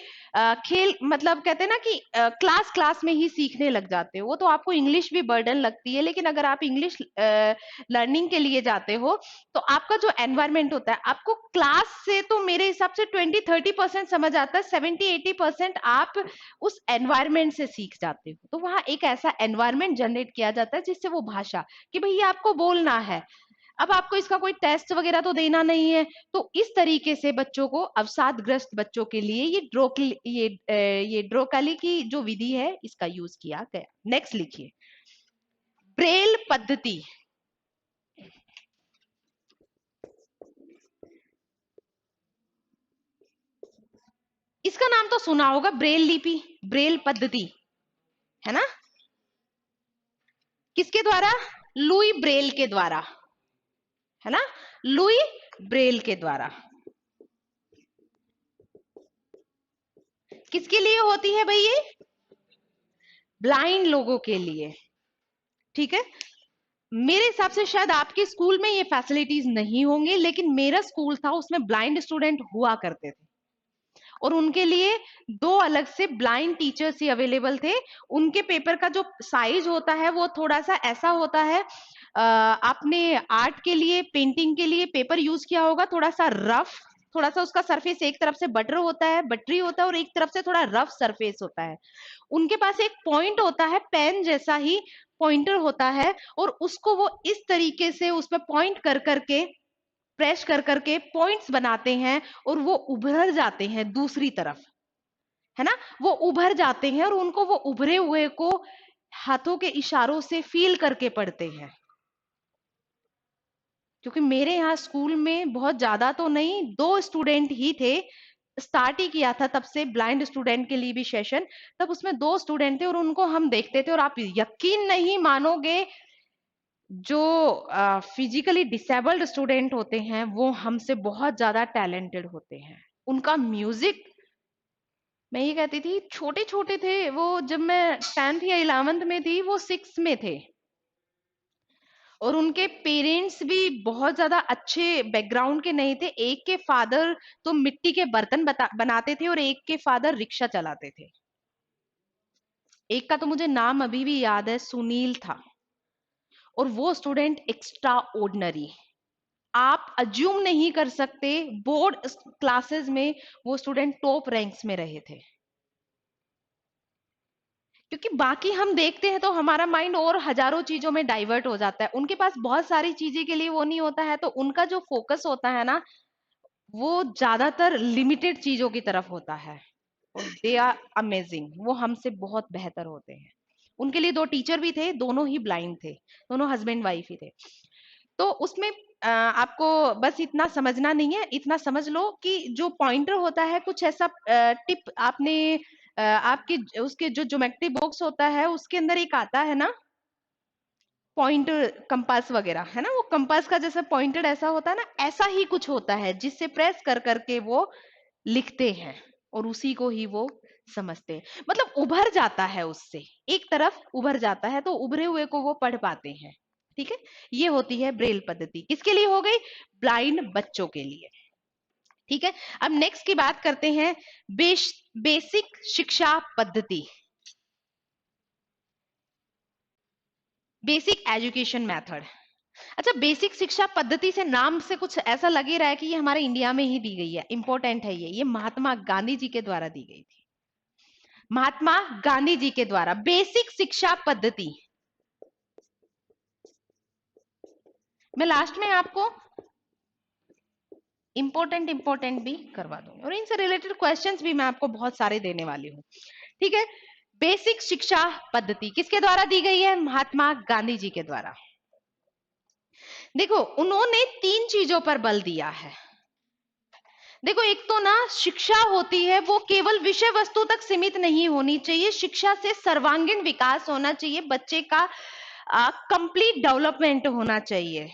खेल मतलब कहते हैं ना कि क्लास क्लास में ही सीखने लग जाते हो। वो तो आपको इंग्लिश भी बर्डन लगती है, लेकिन अगर आप इंग्लिश लर्निंग के लिए जाते हो तो आपका जो एनवायरनमेंट होता है, आपको क्लास से तो मेरे हिसाब से 20-30% समझ आता है, 70-80% आप उस एनवायरनमेंट से सीख जाते हो। तो वहां एक ऐसा एनवायरनमेंट जनरेट किया जाता है जिससे वो भाषा कि भैया आपको बोलना है, अब आपको इसका कोई टेस्ट वगैरह तो देना नहीं है। तो इस तरीके से बच्चों को, अवसादग्रस्त बच्चों के लिए ये ड्रोकाली की जो विधि है इसका यूज किया गया। नेक्स्ट लिखिए, ब्रेल पद्धति। इसका नाम तो सुना होगा, ब्रेल लिपि, ब्रेल पद्धति, है ना। किसके द्वारा? लुई ब्रेल के द्वारा, है ना, लुई ब्रेल के द्वारा। किसके लिए होती है भाई ये? ब्लाइंड लोगों के लिए, ठीक है। मेरे हिसाब से शायद आपके स्कूल में ये फैसिलिटीज नहीं होंगी, लेकिन मेरा स्कूल था उसमें ब्लाइंड स्टूडेंट हुआ करते थे और उनके लिए दो अलग से ब्लाइंड टीचर्स ही अवेलेबल थे। उनके पेपर का जो साइज होता है वो थोड़ा सा ऐसा होता है, आपने आर्ट के लिए, पेंटिंग के लिए पेपर यूज किया होगा, थोड़ा सा रफ, थोड़ा सा उसका सरफेस एक तरफ से बटर होता है, बटरी होता है, और एक तरफ से थोड़ा रफ सरफेस होता है। उनके पास एक पॉइंट होता है, पेन जैसा ही पॉइंटर होता है, और उसको वो इस तरीके से उस पर पॉइंट कर करके, प्रेस कर करके पॉइंट्स बनाते हैं और वो उभर जाते हैं दूसरी तरफ, है ना। वो उभर जाते हैं और उनको वो उभरे हुए को हाथों के इशारों से फील करके पढ़ते हैं। क्योंकि मेरे यहाँ स्कूल में बहुत ज्यादा तो नहीं, 2 स्टूडेंट ही थे, स्टार्ट ही किया था तब से ब्लाइंड स्टूडेंट के लिए भी सेशन, तब उसमें 2 स्टूडेंट थे और उनको हम देखते थे और आप यकीन नहीं मानोगे, जो फिजिकली डिसेबल्ड स्टूडेंट होते हैं वो हमसे बहुत ज्यादा टैलेंटेड होते हैं। उनका म्यूजिक, मैं ये कहती थी, छोटे छोटे थे वो, जब मैं 10th या 11th में थी वो 6 में थे, और उनके पेरेंट्स भी बहुत ज्यादा अच्छे बैकग्राउंड के नहीं थे। एक के फादर तो मिट्टी के बर्तन बनाते थे और एक के फादर रिक्शा चलाते थे। एक का तो मुझे नाम अभी भी याद है, सुनील था, और वो स्टूडेंट एक्स्ट्रा ऑर्डिनरी, आप अज्यूम नहीं कर सकते, बोर्ड क्लासेस में वो स्टूडेंट टॉप रैंक्स में रहे थे। क्योंकि बाकी हम देखते हैं तो हमारा माइंड और हजारों चीजों में डाइवर्ट हो जाता है, उनके पास बहुत सारी चीजें के लिए वो नहीं होता है, तो उनका जो फोकस होता है ना, वो ज्यादातर लिमिटेड चीजों की तरफ होता है। और दे आर अमेजिंग, वो हमसे बहुत बेहतर होते हैं। उनके लिए 2 टीचर भी थे, दोनों ही ब्लाइंड थे, दोनों हस्बैंड वाइफ ही थे। तो उसमें आपको बस इतना समझना नहीं है, इतना समझ लो कि जो पॉइंटर होता है कुछ ऐसा टिप आपने आपके उसके जो ज्योमेट्री बॉक्स होता है उसके अंदर एक आता है ना, पॉइंटर कंपास वगैरह, है ना, वो कंपास का जैसा पॉइंटर ऐसा होता है ना, ऐसा ही कुछ होता है जिससे प्रेस कर करके वो लिखते हैं और उसी को ही वो समझते हैं। मतलब उभर जाता है, उससे एक तरफ उभर जाता है तो उभरे हुए को वो पढ़ पाते हैं, ठीक है। ये होती है ब्रेल पद्धति, किसके लिए हो गई? ब्लाइंड बच्चों के लिए, ठीक है। अब नेक्स्ट की बात करते हैं, बेसिक शिक्षा पद्धति, बेसिक एजुकेशन मेथड। अच्छा, बेसिक शिक्षा पद्धति से नाम से कुछ ऐसा लग ही रहा है कि ये हमारे इंडिया में ही दी गई है, इंपॉर्टेंट है ये महात्मा गांधी जी के द्वारा दी गई थी, महात्मा गांधी जी के द्वारा बेसिक शिक्षा पद्धति। मैं लास्ट में आपको इंपॉर्टेंट भी करवा दूंगी और इनसे रिलेटेड क्वेश्चंस भी मैं आपको बहुत सारे देने वाली हूँ, ठीक है। बेसिक शिक्षा पद्धति किसके द्वारा दी गई है? महात्मा गांधी जी के द्वारा। देखो उन्होंने 3 चीजों पर बल दिया है। देखो एक तो ना शिक्षा होती है वो केवल विषय वस्तु तक सीमित नहीं होनी चाहिए, शिक्षा से सर्वांगीण विकास होना चाहिए, बच्चे का कंप्लीट डेवलपमेंट होना चाहिए।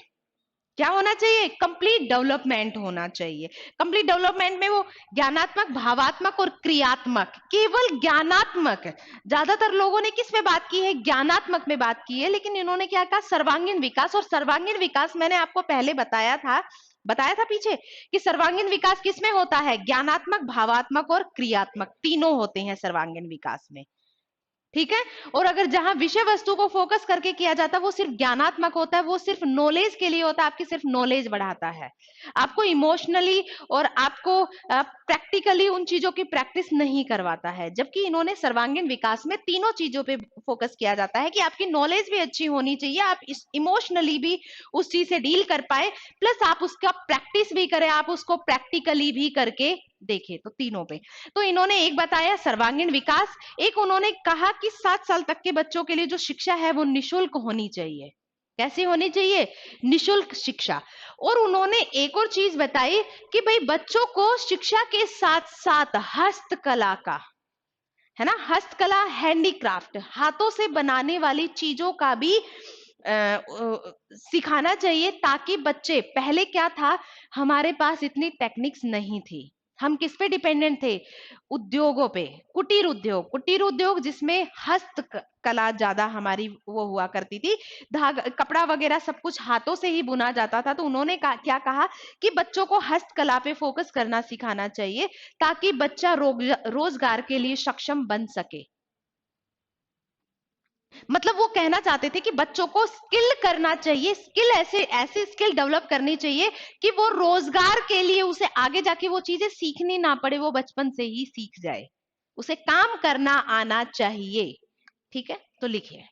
क्या होना चाहिए? कंप्लीट डेवलपमेंट होना चाहिए। कंप्लीट डेवलपमेंट में वो ज्ञानात्मक, भावात्मक और क्रियात्मक, केवल ज्ञानात्मक, ज्यादातर लोगों ने किस में बात की है? ज्ञानात्मक में बात की है, लेकिन इन्होंने क्या कहा? सर्वांगीण विकास। और सर्वांगीण विकास मैंने आपको पहले बताया था पीछे कि सर्वांगीण विकास किसमें होता है? ज्ञानात्मक, भावात्मक और क्रियात्मक, तीनों होते हैं सर्वांगीण विकास में। ठीक है। और अगर जहां विषय वस्तु को फोकस करके किया जाता है वो सिर्फ ज्ञानात्मक होता है, वो सिर्फ नॉलेज के लिए होता है, आपकी सिर्फ नॉलेज बढ़ाता है, आपको इमोशनली और आपको प्रैक्टिकली उन चीजों की प्रैक्टिस नहीं करवाता है। जबकि इन्होंने सर्वांगीण विकास में तीनों चीजों पे फोकस किया जाता है कि आपकी नॉलेज भी अच्छी होनी चाहिए, आप इमोशनली भी उस चीज से डील कर पाए, प्लस आप उसका प्रैक्टिस भी करें, आप उसको प्रैक्टिकली भी करके देखें। तो तीनों पे तो इन्होंने एक बताया सर्वांगीण विकास, एक उन्होंने कहा कि 7 साल तक के बच्चों के लिए जो शिक्षा है वो निशुल्क होनी चाहिए। कैसी होनी चाहिए? निशुल्क शिक्षा। और उन्होंने एक और चीज बताई कि भाई बच्चों को शिक्षा के साथ साथ हस्तकला का, है ना, हस्तकला, हैंडीक्राफ्ट, हाथों से बनाने वाली चीजों का भी सिखाना चाहिए, ताकि बच्चे, पहले क्या था, हमारे पास इतनी टेक्निक्स नहीं थी, हम किस पे डिपेंडेंट थे? उद्योगों पे, कुटीर उद्योग जिसमें हस्त कला ज्यादा हमारी वो हुआ करती थी, धागा, कपड़ा वगैरह सब कुछ हाथों से ही बुना जाता था। तो उन्होंने क्या कहा कि बच्चों को हस्तकला पे फोकस करना सिखाना चाहिए, ताकि बच्चा रोजगार के लिए सक्षम बन सके। मतलब वो कहना चाहते थे कि बच्चों को स्किल करना चाहिए, स्किल ऐसे स्किल डेवलप करनी चाहिए कि वो रोजगार के लिए उसे आगे जाके वो चीजें सीखनी ना पड़े, वो बचपन से ही सीख जाए, उसे काम करना आना चाहिए। ठीक है, तो लिखिए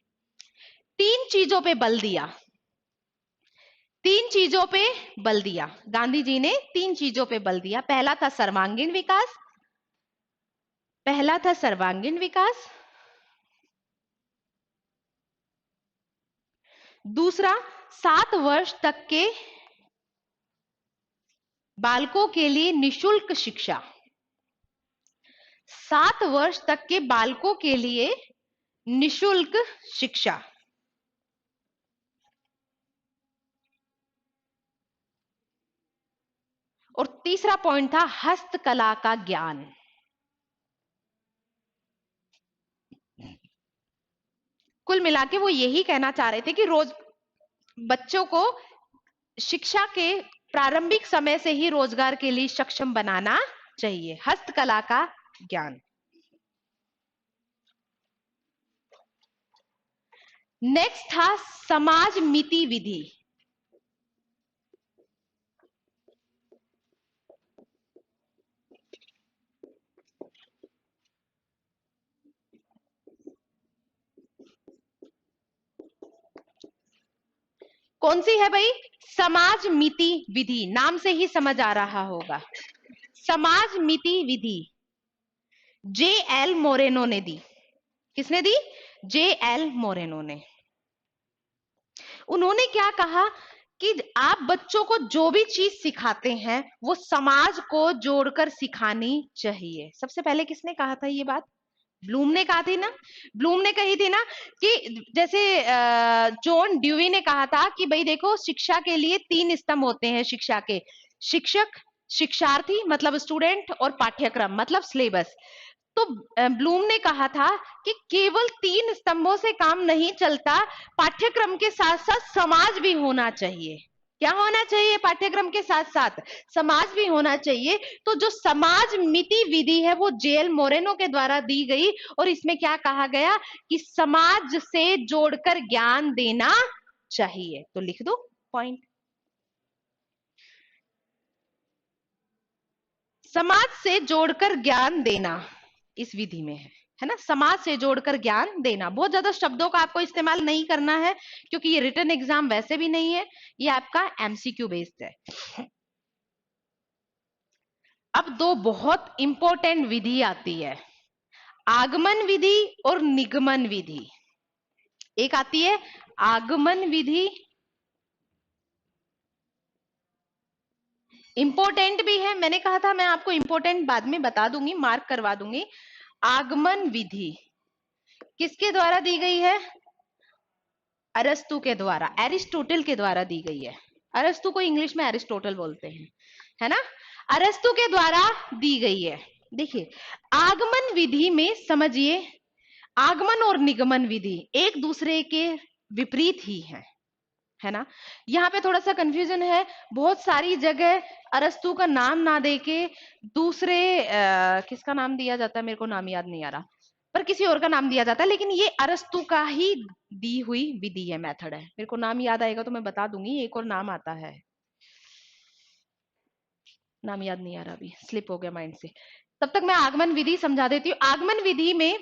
3 चीजों पे बल दिया, 3 चीजों पे बल दिया गांधी जी ने, 3 चीजों पे बल दिया। पहला था सर्वांगीण विकास, दूसरा 7 वर्ष तक के बालकों के लिए निशुल्क शिक्षा, 7 वर्ष तक के बालकों के लिए निशुल्क शिक्षा। और तीसरा पॉइंट था हस्तकला का ज्ञान। कुल मिला के वो यही कहना चाह रहे थे कि रोज बच्चों को शिक्षा के प्रारंभिक समय से ही रोजगार के लिए सक्षम बनाना चाहिए, हस्तकला का ज्ञान। नेक्स्ट था समाज मिति विधि। कौन सी है भाई? समाज मिति विधि, नाम से ही समझ आ रहा होगा। समाज मिति विधि J.L. मोरेनो ने दी। किसने दी? J.L. मोरेनो ने। उन्होंने क्या कहा कि आप बच्चों को जो भी चीज सिखाते हैं वो समाज को जोड़कर सिखानी चाहिए। सबसे पहले किसने कहा था ये बात? ब्लूम ने कहा थी ना, ब्लूम ने कही थी ना कि जैसे जॉन ड्यूवी ने कहा था कि भाई देखो शिक्षा के लिए 3 स्तंभ होते हैं शिक्षा के, शिक्षक, शिक्षार्थी मतलब स्टूडेंट, और पाठ्यक्रम मतलब सिलेबस। तो ब्लूम ने कहा था कि केवल 3 स्तंभों से काम नहीं चलता, पाठ्यक्रम के साथ साथ समाज भी होना चाहिए। क्या होना चाहिए? पाठ्यक्रम के साथ साथ समाज भी होना चाहिए। तो जो समाज मिति विधि है वो J.L. मोरेनो के द्वारा दी गई, और इसमें क्या कहा गया कि समाज से जोड़कर ज्ञान देना चाहिए। तो लिख दो पॉइंट, समाज से जोड़कर ज्ञान देना इस विधि में है ना, समाज से जोड़कर ज्ञान देना। बहुत ज्यादा शब्दों का आपको इस्तेमाल नहीं करना है क्योंकि ये रिटन एग्जाम वैसे भी नहीं है, ये आपका MCQ बेस्ड है। अब 2 बहुत इंपॉर्टेंट विधि आती है, आगमन विधि और निगमन विधि। एक आती है आगमन विधि इंपॉर्टेंट भी है, मैंने कहा था मैं आपको इंपॉर्टेंट बाद में बता दूंगी, मार्क करवा दूंगी। आगमन विधि किसके द्वारा दी गई है? अरस्तु के द्वारा, एरिस्टोटल के द्वारा दी गई है। अरस्तु को इंग्लिश में एरिस्टोटल बोलते हैं, है ना। अरस्तु के द्वारा दी गई है। देखिए, आगमन विधि में समझिए, आगमन और निगमन विधि एक दूसरे के विपरीत ही है ना। यहाँ पे थोड़ा सा कंफ्यूजन है, बहुत सारी जगह अरस्तु का नाम ना देके दूसरे किसका नाम दिया जाता है, मेरे को नाम याद नहीं आ रहा, पर किसी और का नाम दिया जाता है, लेकिन ये अरस्तु का ही दी हुई विधि है, मेथड है। मेरे को नाम याद आएगा तो मैं बता दूंगी, एक और नाम आता है, नाम याद नहीं आ रहा, अभी स्लिप हो गया माइंड से। तब तक मैं आगमन विधि समझा देती हूँ। आगमन विधि में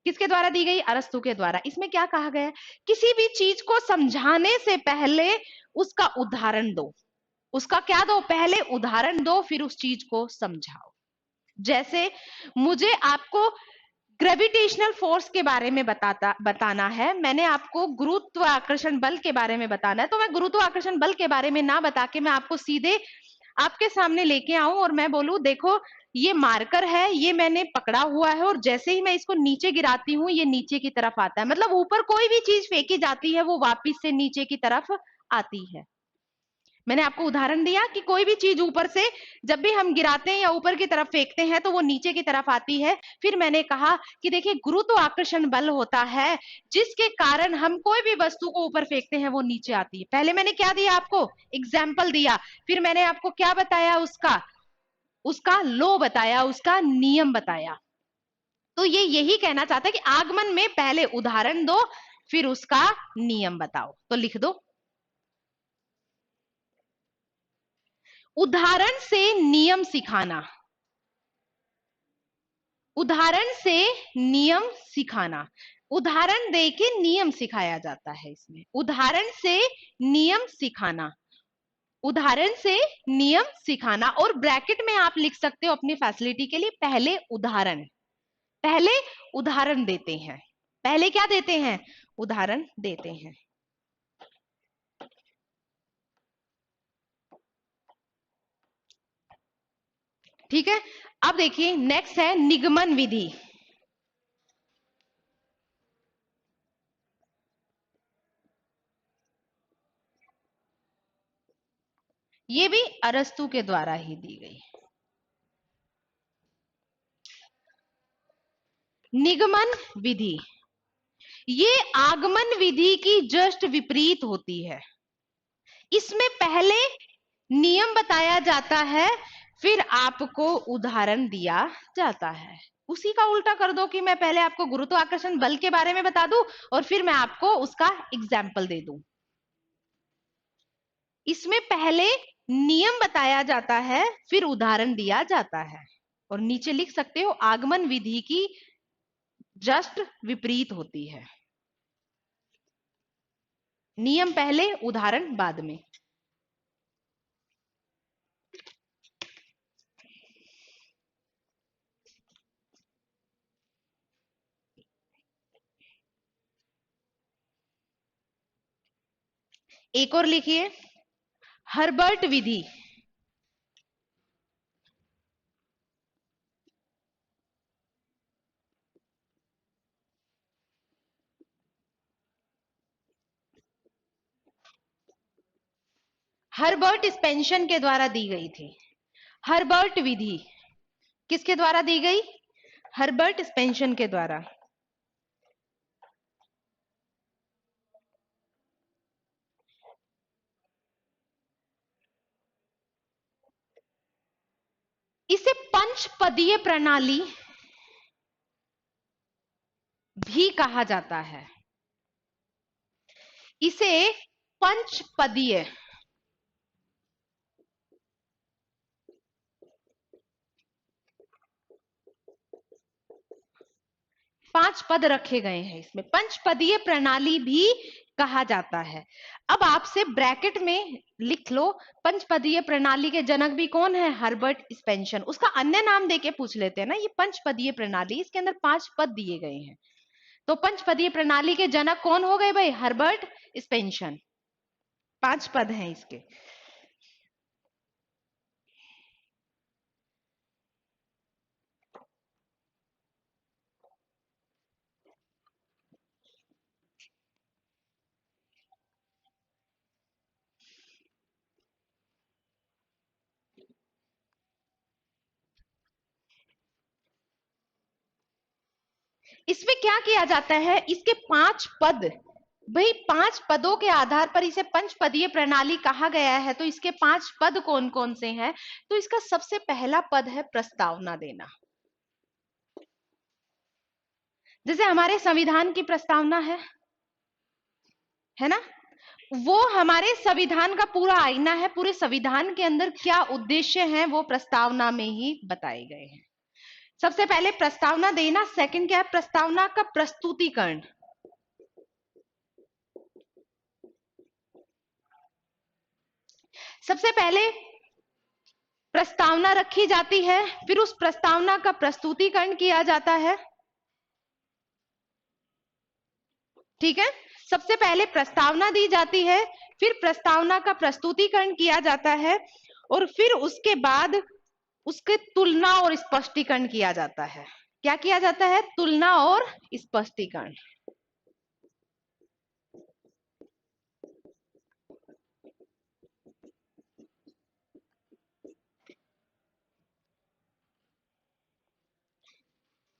किसके द्वारा दी गई? अरस्तु के द्वारा। इसमें क्या कहा गया है? किसी भी चीज को समझाने से पहले उसका उदाहरण दो। उसका क्या दो? पहले उदाहरण दो, फिर उस चीज को समझाओ। जैसे मुझे आपको ग्रेविटेशनल फोर्स के बारे में बताना है, मैंने आपको गुरुत्वाकर्षण बल के बारे में बताना है, तो मैं गुरुत्वाकर्षण बल के बारे में ना बता के मैं आपको सीधे आपके सामने लेके आऊं और मैं बोलूं देखो ये मार्कर है, ये मैंने पकड़ा हुआ है, और जैसे ही मैं इसको नीचे गिराती हूं ये नीचे की तरफ आता है। मतलब ऊपर कोई भी चीज फेंकी जाती है वो वापिस से नीचे की तरफ आती है। मैंने आपको उदाहरण दिया कि कोई भी चीज ऊपर से जब भी हम गिराते हैं या ऊपर की तरफ फेंकते हैं तो वो नीचे की तरफ आती है। फिर मैंने कहा कि देखिए गुरुत्वाकर्षण बल होता है जिसके कारण हम कोई भी वस्तु को ऊपर फेंकते हैं वो नीचे आती है। पहले मैंने क्या दिया आपको? एग्जाम्पल दिया। फिर मैंने आपको क्या बताया? उसका उसका लॉ बताया, उसका नियम बताया। तो ये यही कहना चाहता है कि आगमन में पहले उदाहरण दो, फिर उसका नियम बताओ। तो लिख दो, उदाहरण से नियम सिखाना। उदाहरण से नियम सिखाना, उदाहरण देके नियम सिखाया जाता है इसमें। उदाहरण से नियम सिखाना, उदाहरण से नियम सिखाना। और ब्रैकेट में आप लिख सकते हो अपनी फैसिलिटी के लिए, पहले उदाहरण। पहले उदाहरण देते हैं, पहले क्या देते हैं? उदाहरण देते हैं। ठीक है। अब देखिए नेक्स्ट है निगमन विधि। ये भी अरस्तु के द्वारा ही दी गई। निगमन विधि ये आगमन विधि की जस्ट विपरीत होती है। इसमें पहले नियम बताया जाता है, फिर आपको उदाहरण दिया जाता है। उसी का उल्टा कर दो कि मैं पहले आपको गुरुत्वाकर्षण बल के बारे में बता दूं और फिर मैं आपको उसका एग्जाम्पल दे दूं। इसमें पहले नियम बताया जाता है, फिर उदाहरण दिया जाता है। और नीचे लिख सकते हो आगमन विधि की जस्ट विपरीत होती है। नियम पहले, उदाहरण बाद में। एक और लिखिए, हर्बर्ट विधि। हर्बर्ट स्पेंशन के द्वारा दी गई थी। हर्बर्ट विधि किसके द्वारा दी गई? हर्बर्ट स्पेंशन के द्वारा। इसे पंचपदीय प्रणाली भी कहा जाता है। इसे पंचपदीय, 5 पद रखे गए हैं इसमें, पंचपदीय प्रणाली भी कहा जाता है। अब आपसे ब्रैकेट में लिख लो, पंचपदीय प्रणाली के जनक भी कौन है? हर्बर्ट स्पेंशन। उसका अन्य नाम देके पूछ लेते हैं ना, ये पंचपदीय प्रणाली, इसके अंदर 5 पद दिए गए हैं, तो पंचपदीय प्रणाली के जनक कौन हो गए भाई? हर्बर्ट स्पेंशन। 5 पद हैं इसके। इसमें क्या किया जाता है, इसके 5 पद, भाई 5 पदों के आधार पर इसे पंचपदीय प्रणाली कहा गया है। तो इसके 5 पद कौन कौन से हैं? तो इसका सबसे पहला पद है प्रस्तावना देना। जैसे हमारे संविधान की प्रस्तावना है ना, वो हमारे संविधान का पूरा आईना है। पूरे संविधान के अंदर क्या उद्देश्य हैं वो प्रस्तावना में ही बताए गए हैं। सबसे पहले प्रस्तावना देना, सेकंड क्या है, प्रस्तावना का प्रस्तुतिकरण। सबसे पहले प्रस्तावना रखी जाती है, फिर उस प्रस्तावना का प्रस्तुतिकरण किया जाता है। ठीक है, सबसे पहले प्रस्तावना दी जाती है, फिर प्रस्तावना का प्रस्तुतिकरण किया जाता है, और फिर उसके बाद उसके तुलना और स्पष्टीकरण किया जाता है। क्या किया जाता है? तुलना और स्पष्टीकरण।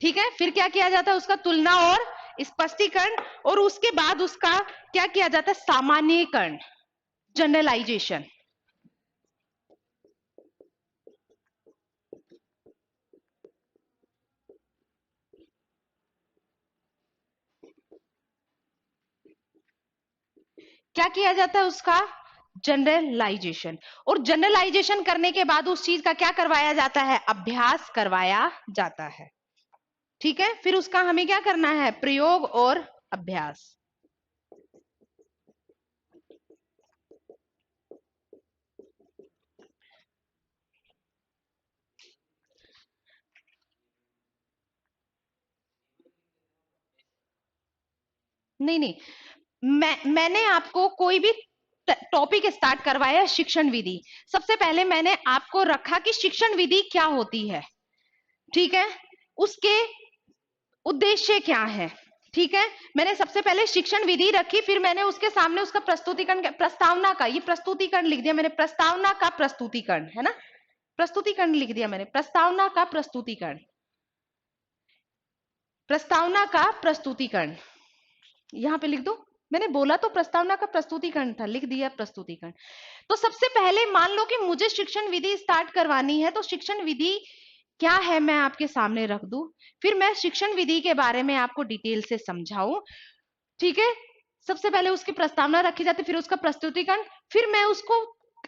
ठीक है, फिर क्या किया जाता है? उसका तुलना और स्पष्टीकरण, और उसके बाद उसका क्या किया जाता है? सामान्यीकरण, जनरलाइजेशन। क्या किया जाता है? उसका जनरलाइजेशन। और जनरलाइजेशन करने के बाद उस चीज का क्या करवाया जाता है? अभ्यास करवाया जाता है। ठीक है, फिर उसका हमें क्या करना है? प्रयोग और अभ्यास। नहीं नहीं, मैंने आपको कोई भी टॉपिक स्टार्ट करवाया, शिक्षण विधि। सबसे पहले मैंने आपको रखा कि शिक्षण विधि क्या होती है। ठीक है, उसके उद्देश्य क्या है। ठीक है, मैंने सबसे पहले शिक्षण विधि रखी, फिर मैंने उसके सामने उसका प्रस्तुतिकरण, प्रस्तावना का, ये प्रस्तुतिकरण लिख दिया मैंने, प्रस्तावना का प्रस्तुतिकरण, है ना, प्रस्तुतिकरण लिख दिया मैंने, प्रस्तावना का प्रस्तुतिकरण, प्रस्तावना का प्रस्तुतिकरण यहां पे लिख दो। मैंने बोला तो प्रस्तावना का प्रस्तुतिकरण था, लिख दिया प्रस्तुतिकरण। तो सबसे पहले मान लो कि मुझे शिक्षण विधि स्टार्ट करवानी है, तो शिक्षण विधि क्या है मैं आपके सामने रख दूं, फिर मैं शिक्षण विधि के बारे में आपको डिटेल से समझाऊं। ठीक है, सबसे पहले उसकी प्रस्तावना रखी जाती, फिर उसका प्रस्तुतिकरण, फिर मैं उसको,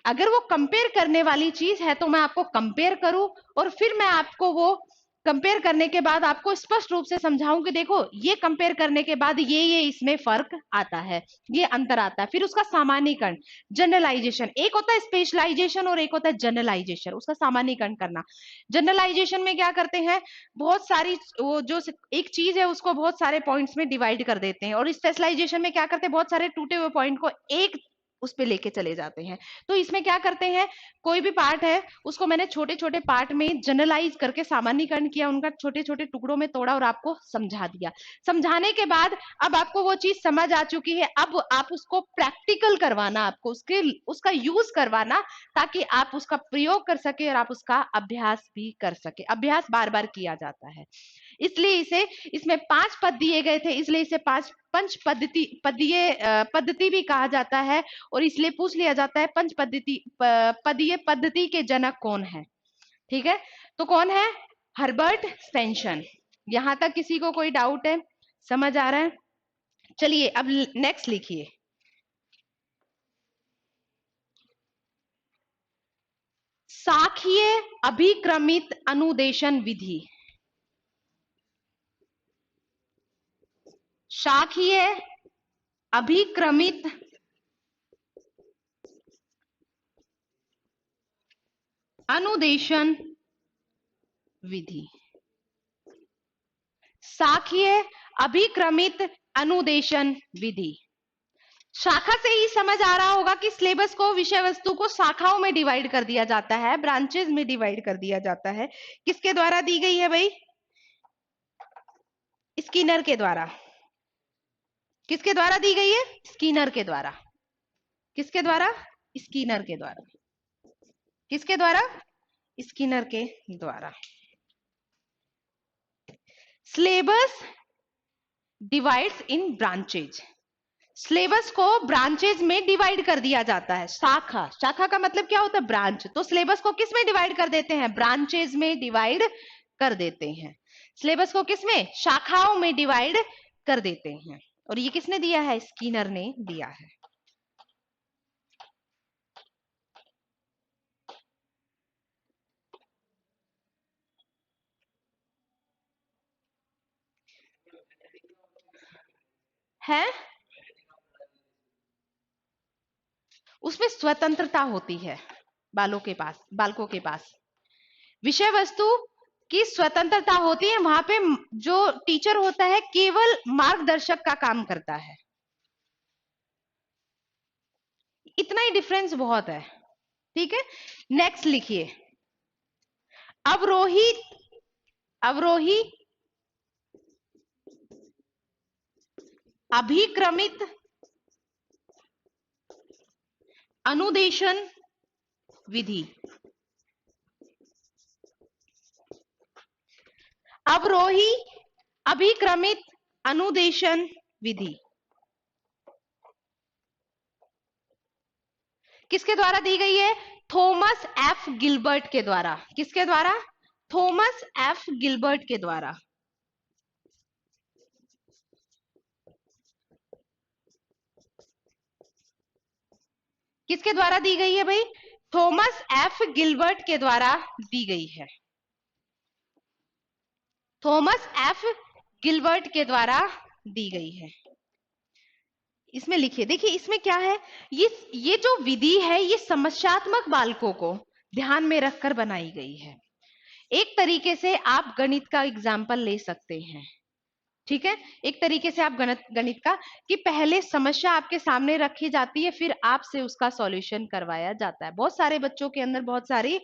अगर वो कंपेयर करने वाली चीज है तो मैं आपको कंपेयर करूं, और फिर मैं आपको वो कंपेयर करने के बाद आपको स्पष्ट रूप से समझाऊं कि देखो ये कंपेयर करने के बाद ये इसमें फर्क आता है, ये अंतर आता है। फिर उसका सामान्यीकरण, जनरलाइजेशन, एक होता है स्पेशलाइजेशन और एक होता है जनरलाइजेशन, उसका सामान्यीकरण करना। जनरलाइजेशन में क्या करते हैं, बहुत सारी वो जो एक चीज है उसको बहुत सारे पॉइंट्स में डिवाइड कर देते हैं, और स्पेशलाइजेशन में क्या करते हैं, बहुत सारे टूटे हुए पॉइंट को एक उस पे लेके चले जाते हैं। तो इसमें क्या करते हैं, कोई भी पार्ट है उसको मैंने छोटे छोटे पार्ट में जनरलाइज करके सामान्यीकरण किया, उनका छोटे छोटे टुकड़ों में तोड़ा और आपको समझा दिया। समझाने के बाद अब आपको वो चीज समझ आ चुकी है, अब आप उसको प्रैक्टिकल करवाना, आपको उसका यूज करवाना, ताकि आप उसका प्रयोग कर सके और आप उसका अभ्यास भी कर सके। अभ्यास बार बार किया जाता है, इसलिए इसमें 5 पद दिए गए थे, इसलिए इसे पंच पद्धति भी कहा जाता है। और इसलिए पूछ लिया जाता है पंच पदीय पद्धति के जनक कौन है। ठीक है, तो कौन है? हर्बर्ट स्पेंशन। यहां तक किसी को कोई डाउट है? समझ आ रहा है? चलिए अब नेक्स्ट लिखिए। साखीय अभिक्रमित अनुदेशन विधि। शाखीय अभिक्रमित अनुदेशन विधि। शाखीय अभिक्रमित अनुदेशन विधि। शाखा से ही समझ आ रहा होगा कि सिलेबस को, विषय वस्तु को शाखाओं में डिवाइड कर दिया जाता है, ब्रांचेस में डिवाइड कर दिया जाता है। किसके द्वारा दी गई है भाई? स्किनर के द्वारा। किसके द्वारा दी गई है? स्किनर के द्वारा। किसके द्वारा? स्किनर के द्वारा। किसके द्वारा? स्किनर के द्वारा। सिलेबस डिवाइड्स इन ब्रांचेज। सिलेबस को ब्रांचेज में डिवाइड कर दिया जाता है। शाखा, शाखा का मतलब क्या होता है? ब्रांच। तो सिलेबस को किस में डिवाइड कर देते हैं? ब्रांचेज में डिवाइड कर देते हैं। सिलेबस को किस में? शाखाओं में डिवाइड कर देते हैं। और ये किसने दिया है? स्किनर ने दिया है। है उसमें स्वतंत्रता होती है बालकों के पास विषय वस्तु की स्वतंत्रता होती है। वहां पे जो टीचर होता है केवल मार्गदर्शक का काम करता है। इतना ही डिफरेंस बहुत है। ठीक है, नेक्स्ट लिखिए। अवरोही, अवरोही अभिक्रमित अनुदेशन विधि। अवरोही अभिक्रमित अनुदेशन विधि किसके द्वारा दी गई है? थॉमस एफ गिलबर्ट के द्वारा। किसके द्वारा? थॉमस एफ गिलबर्ट के द्वारा। किसके द्वारा दी गई है भाई? थॉमस एफ गिलबर्ट के द्वारा दी गई है। थॉमस एफ गिलबर्ट के द्वारा दी गई है। इसमें लिखिए, देखिए इसमें क्या है, ये जो विधि है ये समस्यात्मक बालकों को ध्यान में रखकर बनाई गई है। एक तरीके से आप गणित का एग्जाम्पल ले सकते हैं। ठीक है, एक तरीके से आप गणित का कि पहले समस्या आपके सामने रखी जाती है, फिर आपसे उसका सॉल्यूशन करवाया जाता है। बहुत सारे बच्चों के अंदर बहुत सारी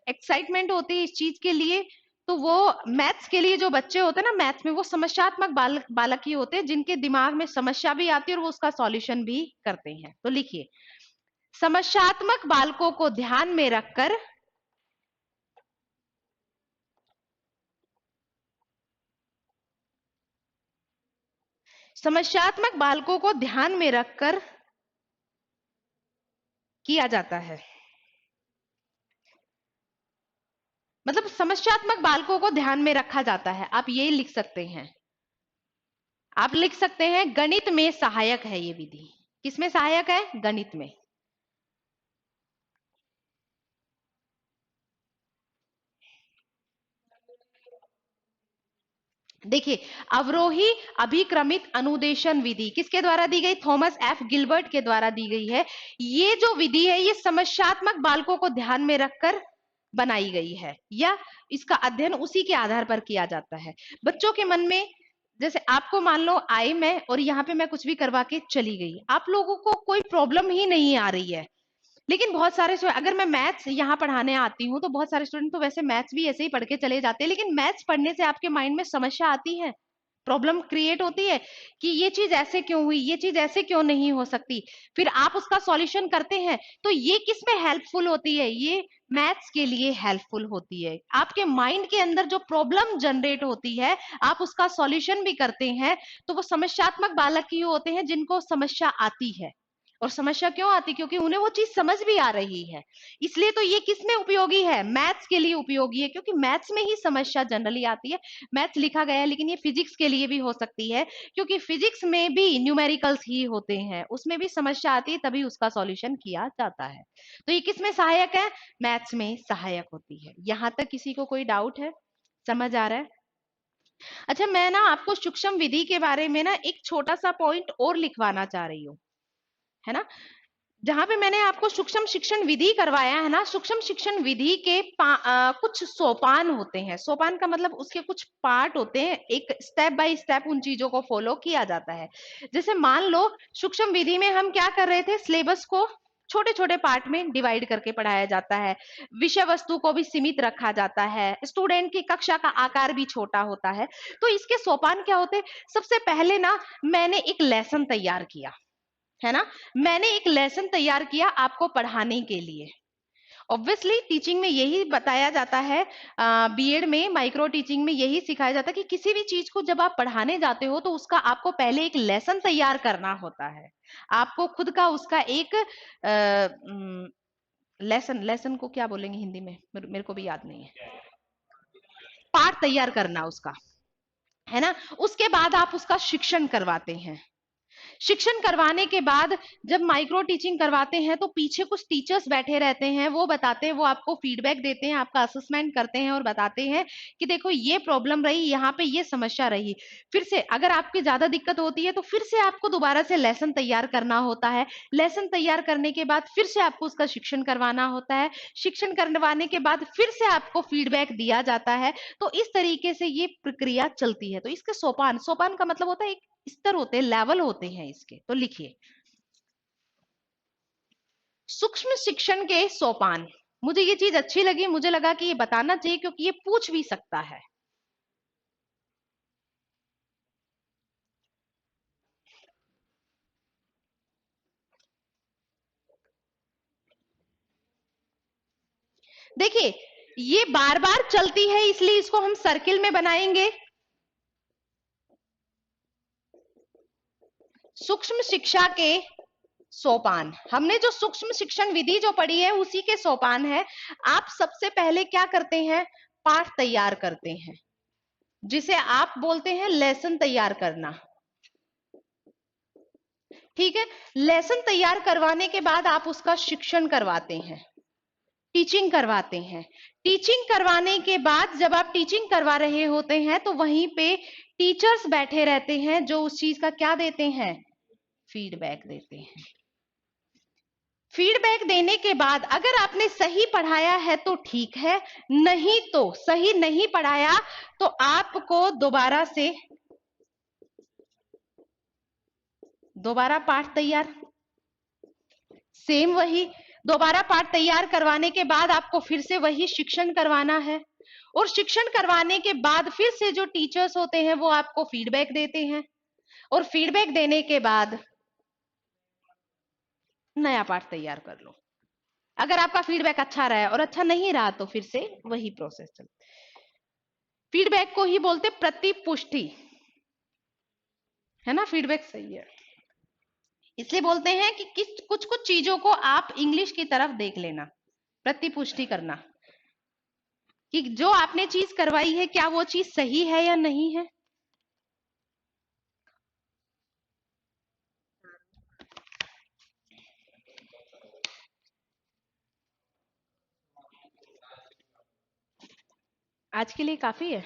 एक्साइटमेंट होती है इस चीज के लिए। तो वो मैथ्स के लिए जो बच्चे होते हैं ना, मैथ्स में वो समस्यात्मक बालक ही होते हैं जिनके दिमाग में समस्या भी आती है और वो उसका सॉल्यूशन भी करते हैं। तो लिखिए, समस्यात्मक बालकों को ध्यान में रखकर समस्यात्मक बालकों को ध्यान में रखकर किया जाता है। मतलब समस्यात्मक बालकों को ध्यान में रखा जाता है। आप ये लिख सकते हैं, आप लिख सकते हैं गणित में सहायक है ये विधि। किसमें सहायक है? गणित में। देखिए, अवरोही अभिक्रमित अनुदेशन विधि किसके द्वारा दी गई? थॉमस एफ गिलबर्ट के द्वारा दी गई है। ये जो विधि है ये समस्यात्मक बालकों को ध्यान में रखकर बनाई गई है, या इसका अध्ययन उसी के आधार पर किया जाता है। बच्चों के मन में, जैसे आपको मान लो आई मैं और यहाँ पे मैं कुछ भी करवा के चली गई, आप लोगों को कोई प्रॉब्लम ही नहीं आ रही है। लेकिन बहुत सारे अगर मैं मैथ्स यहाँ पढ़ाने आती हूँ तो बहुत सारे स्टूडेंट तो वैसे मैथ्स भी ऐसे ही पढ़ के चले जाते हैं, लेकिन मैथ्स पढ़ने से आपके माइंड में समस्या आती है, प्रॉब्लम क्रिएट होती है कि ये चीज ऐसे क्यों हुई, ये चीज ऐसे क्यों नहीं हो सकती। फिर आप उसका सॉल्यूशन करते हैं। तो ये किस में हेल्पफुल होती है? ये मैथ्स के लिए हेल्पफुल होती है। आपके माइंड के अंदर जो प्रॉब्लम जनरेट होती है आप उसका सॉल्यूशन भी करते हैं। तो वो समस्यात्मक बालक ही होते हैं जिनको समस्या आती है। और समस्या क्यों आती? क्योंकि उन्हें वो चीज समझ भी आ रही है। इसलिए तो ये किस में उपयोगी है? मैथ्स के लिए उपयोगी है, क्योंकि मैथ्स में ही समस्या जनरली आती है। मैथ्स लिखा गया है लेकिन ये फिजिक्स के लिए भी हो सकती है, क्योंकि फिजिक्स में भी न्यूमेरिकल्स ही होते हैं, उसमें भी समस्या आती है, तभी उसका सॉल्यूशन किया जाता है। तो ये किस में सहायक है? मैथ्स में सहायक होती है। यहां तक किसी को कोई डाउट है? समझ आ रहा है? अच्छा, मैं ना आपको सूक्ष्म विधि के बारे में ना एक छोटा सा पॉइंट और लिखवाना चाह रही हूँ, है ना। जहां पे मैंने आपको सूक्ष्म शिक्षण विधि करवाया है ना, सूक्ष्म शिक्षण विधि के कुछ सोपान होते हैं। सोपान का मतलब उसके कुछ पार्ट होते हैं, एक स्टेप बाय स्टेप उन चीजों को फॉलो किया जाता है। जैसे मान लो सूक्ष्म विधि में हम क्या कर रहे थे, सिलेबस को छोटे छोटे पार्ट में डिवाइड करके पढ़ाया जाता है, विषय वस्तु को भी सीमित रखा जाता है, स्टूडेंट की कक्षा का आकार भी छोटा होता है। तो इसके सोपान क्या होते हैं? सबसे पहले ना मैंने एक लेसन तैयार किया, है ना। मैंने एक लेसन तैयार किया आपको पढ़ाने के लिए, ऑब्वियसली टीचिंग में यही बताया जाता है, बीएड में माइक्रो टीचिंग में यही सिखाया जाता है कि किसी भी चीज को जब आप पढ़ाने जाते हो तो उसका आपको पहले एक लेसन तैयार करना होता है। आपको खुद का उसका एक लेसन, लेसन को क्या बोलेंगे हिंदी में, मेरे को भी याद नहीं है, पाठ तैयार करना उसका, है ना। उसके बाद आप उसका शिक्षण करवाते हैं। शिक्षण करवाने के बाद जब माइक्रो टीचिंग करवाते हैं तो पीछे कुछ टीचर्स बैठे रहते हैं, वो बताते हैं, वो आपको फीडबैक देते हैं, आपका असेसमेंट करते हैं और बताते हैं कि देखो ये प्रॉब्लम रही, यहाँ पे ये समस्या रही। फिर से अगर आपकी ज्यादा दिक्कत होती है तो फिर से आपको दोबारा से लेसन तैयार करना होता है। लेसन तैयार करने के बाद फिर से आपको उसका शिक्षण करवाना होता है। शिक्षण करवाने के बाद फिर से आपको फीडबैक दिया जाता है। तो इस तरीके से ये प्रक्रिया चलती है। तो इसके सोपान, सोपान का मतलब होता है एक स्तर होते हैं, लेवल होते हैं इसके। तो लिखिए, सूक्ष्म शिक्षण के सोपान। मुझे ये चीज अच्छी लगी, मुझे लगा कि ये बताना चाहिए क्योंकि ये पूछ भी सकता है। देखिए, ये बार बार चलती है इसलिए इसको हम सर्किल में बनाएंगे। सूक्ष्म शिक्षा के सोपान, हमने जो सूक्ष्म शिक्षण विधि जो पढ़ी है उसी के सोपान है। आप सबसे पहले क्या करते हैं, पाठ तैयार करते हैं, जिसे आप बोलते हैं लेसन तैयार करना। ठीक है, लेसन तैयार करवाने के बाद आप उसका शिक्षण करवाते हैं, टीचिंग करवाते हैं। टीचिंग करवाने के बाद जब आप टीचिंग करवा रहे होते हैं तो वहीं पे टीचर्स बैठे रहते हैं जो उस चीज का क्या देते हैं, फीडबैक देते हैं। फीडबैक देने के बाद अगर आपने सही पढ़ाया है तो ठीक है, नहीं तो सही नहीं पढ़ाया तो आपको दोबारा पाठ तैयार, सेम वही, दोबारा पाठ तैयार करवाने के बाद आपको फिर से वही शिक्षण करवाना है। और शिक्षण करवाने के बाद फिर से जो टीचर्स होते हैं वो आपको फीडबैक देते हैं, और फीडबैक देने के बाद नया पाठ तैयार कर लो। अगर आपका फीडबैक अच्छा रहा है और अच्छा नहीं रहा तो फिर से वही प्रोसेस चलता। फीडबैक को ही बोलते प्रतिपुष्टि, है ना। फीडबैक सही है, इसलिए बोलते हैं कि किस कुछ कुछ चीजों को आप इंग्लिश की तरफ देख लेना, प्रतिपुष्टि करना कि जो आपने चीज करवाई है क्या वो चीज सही है या नहीं है। आज के लिए काफी है।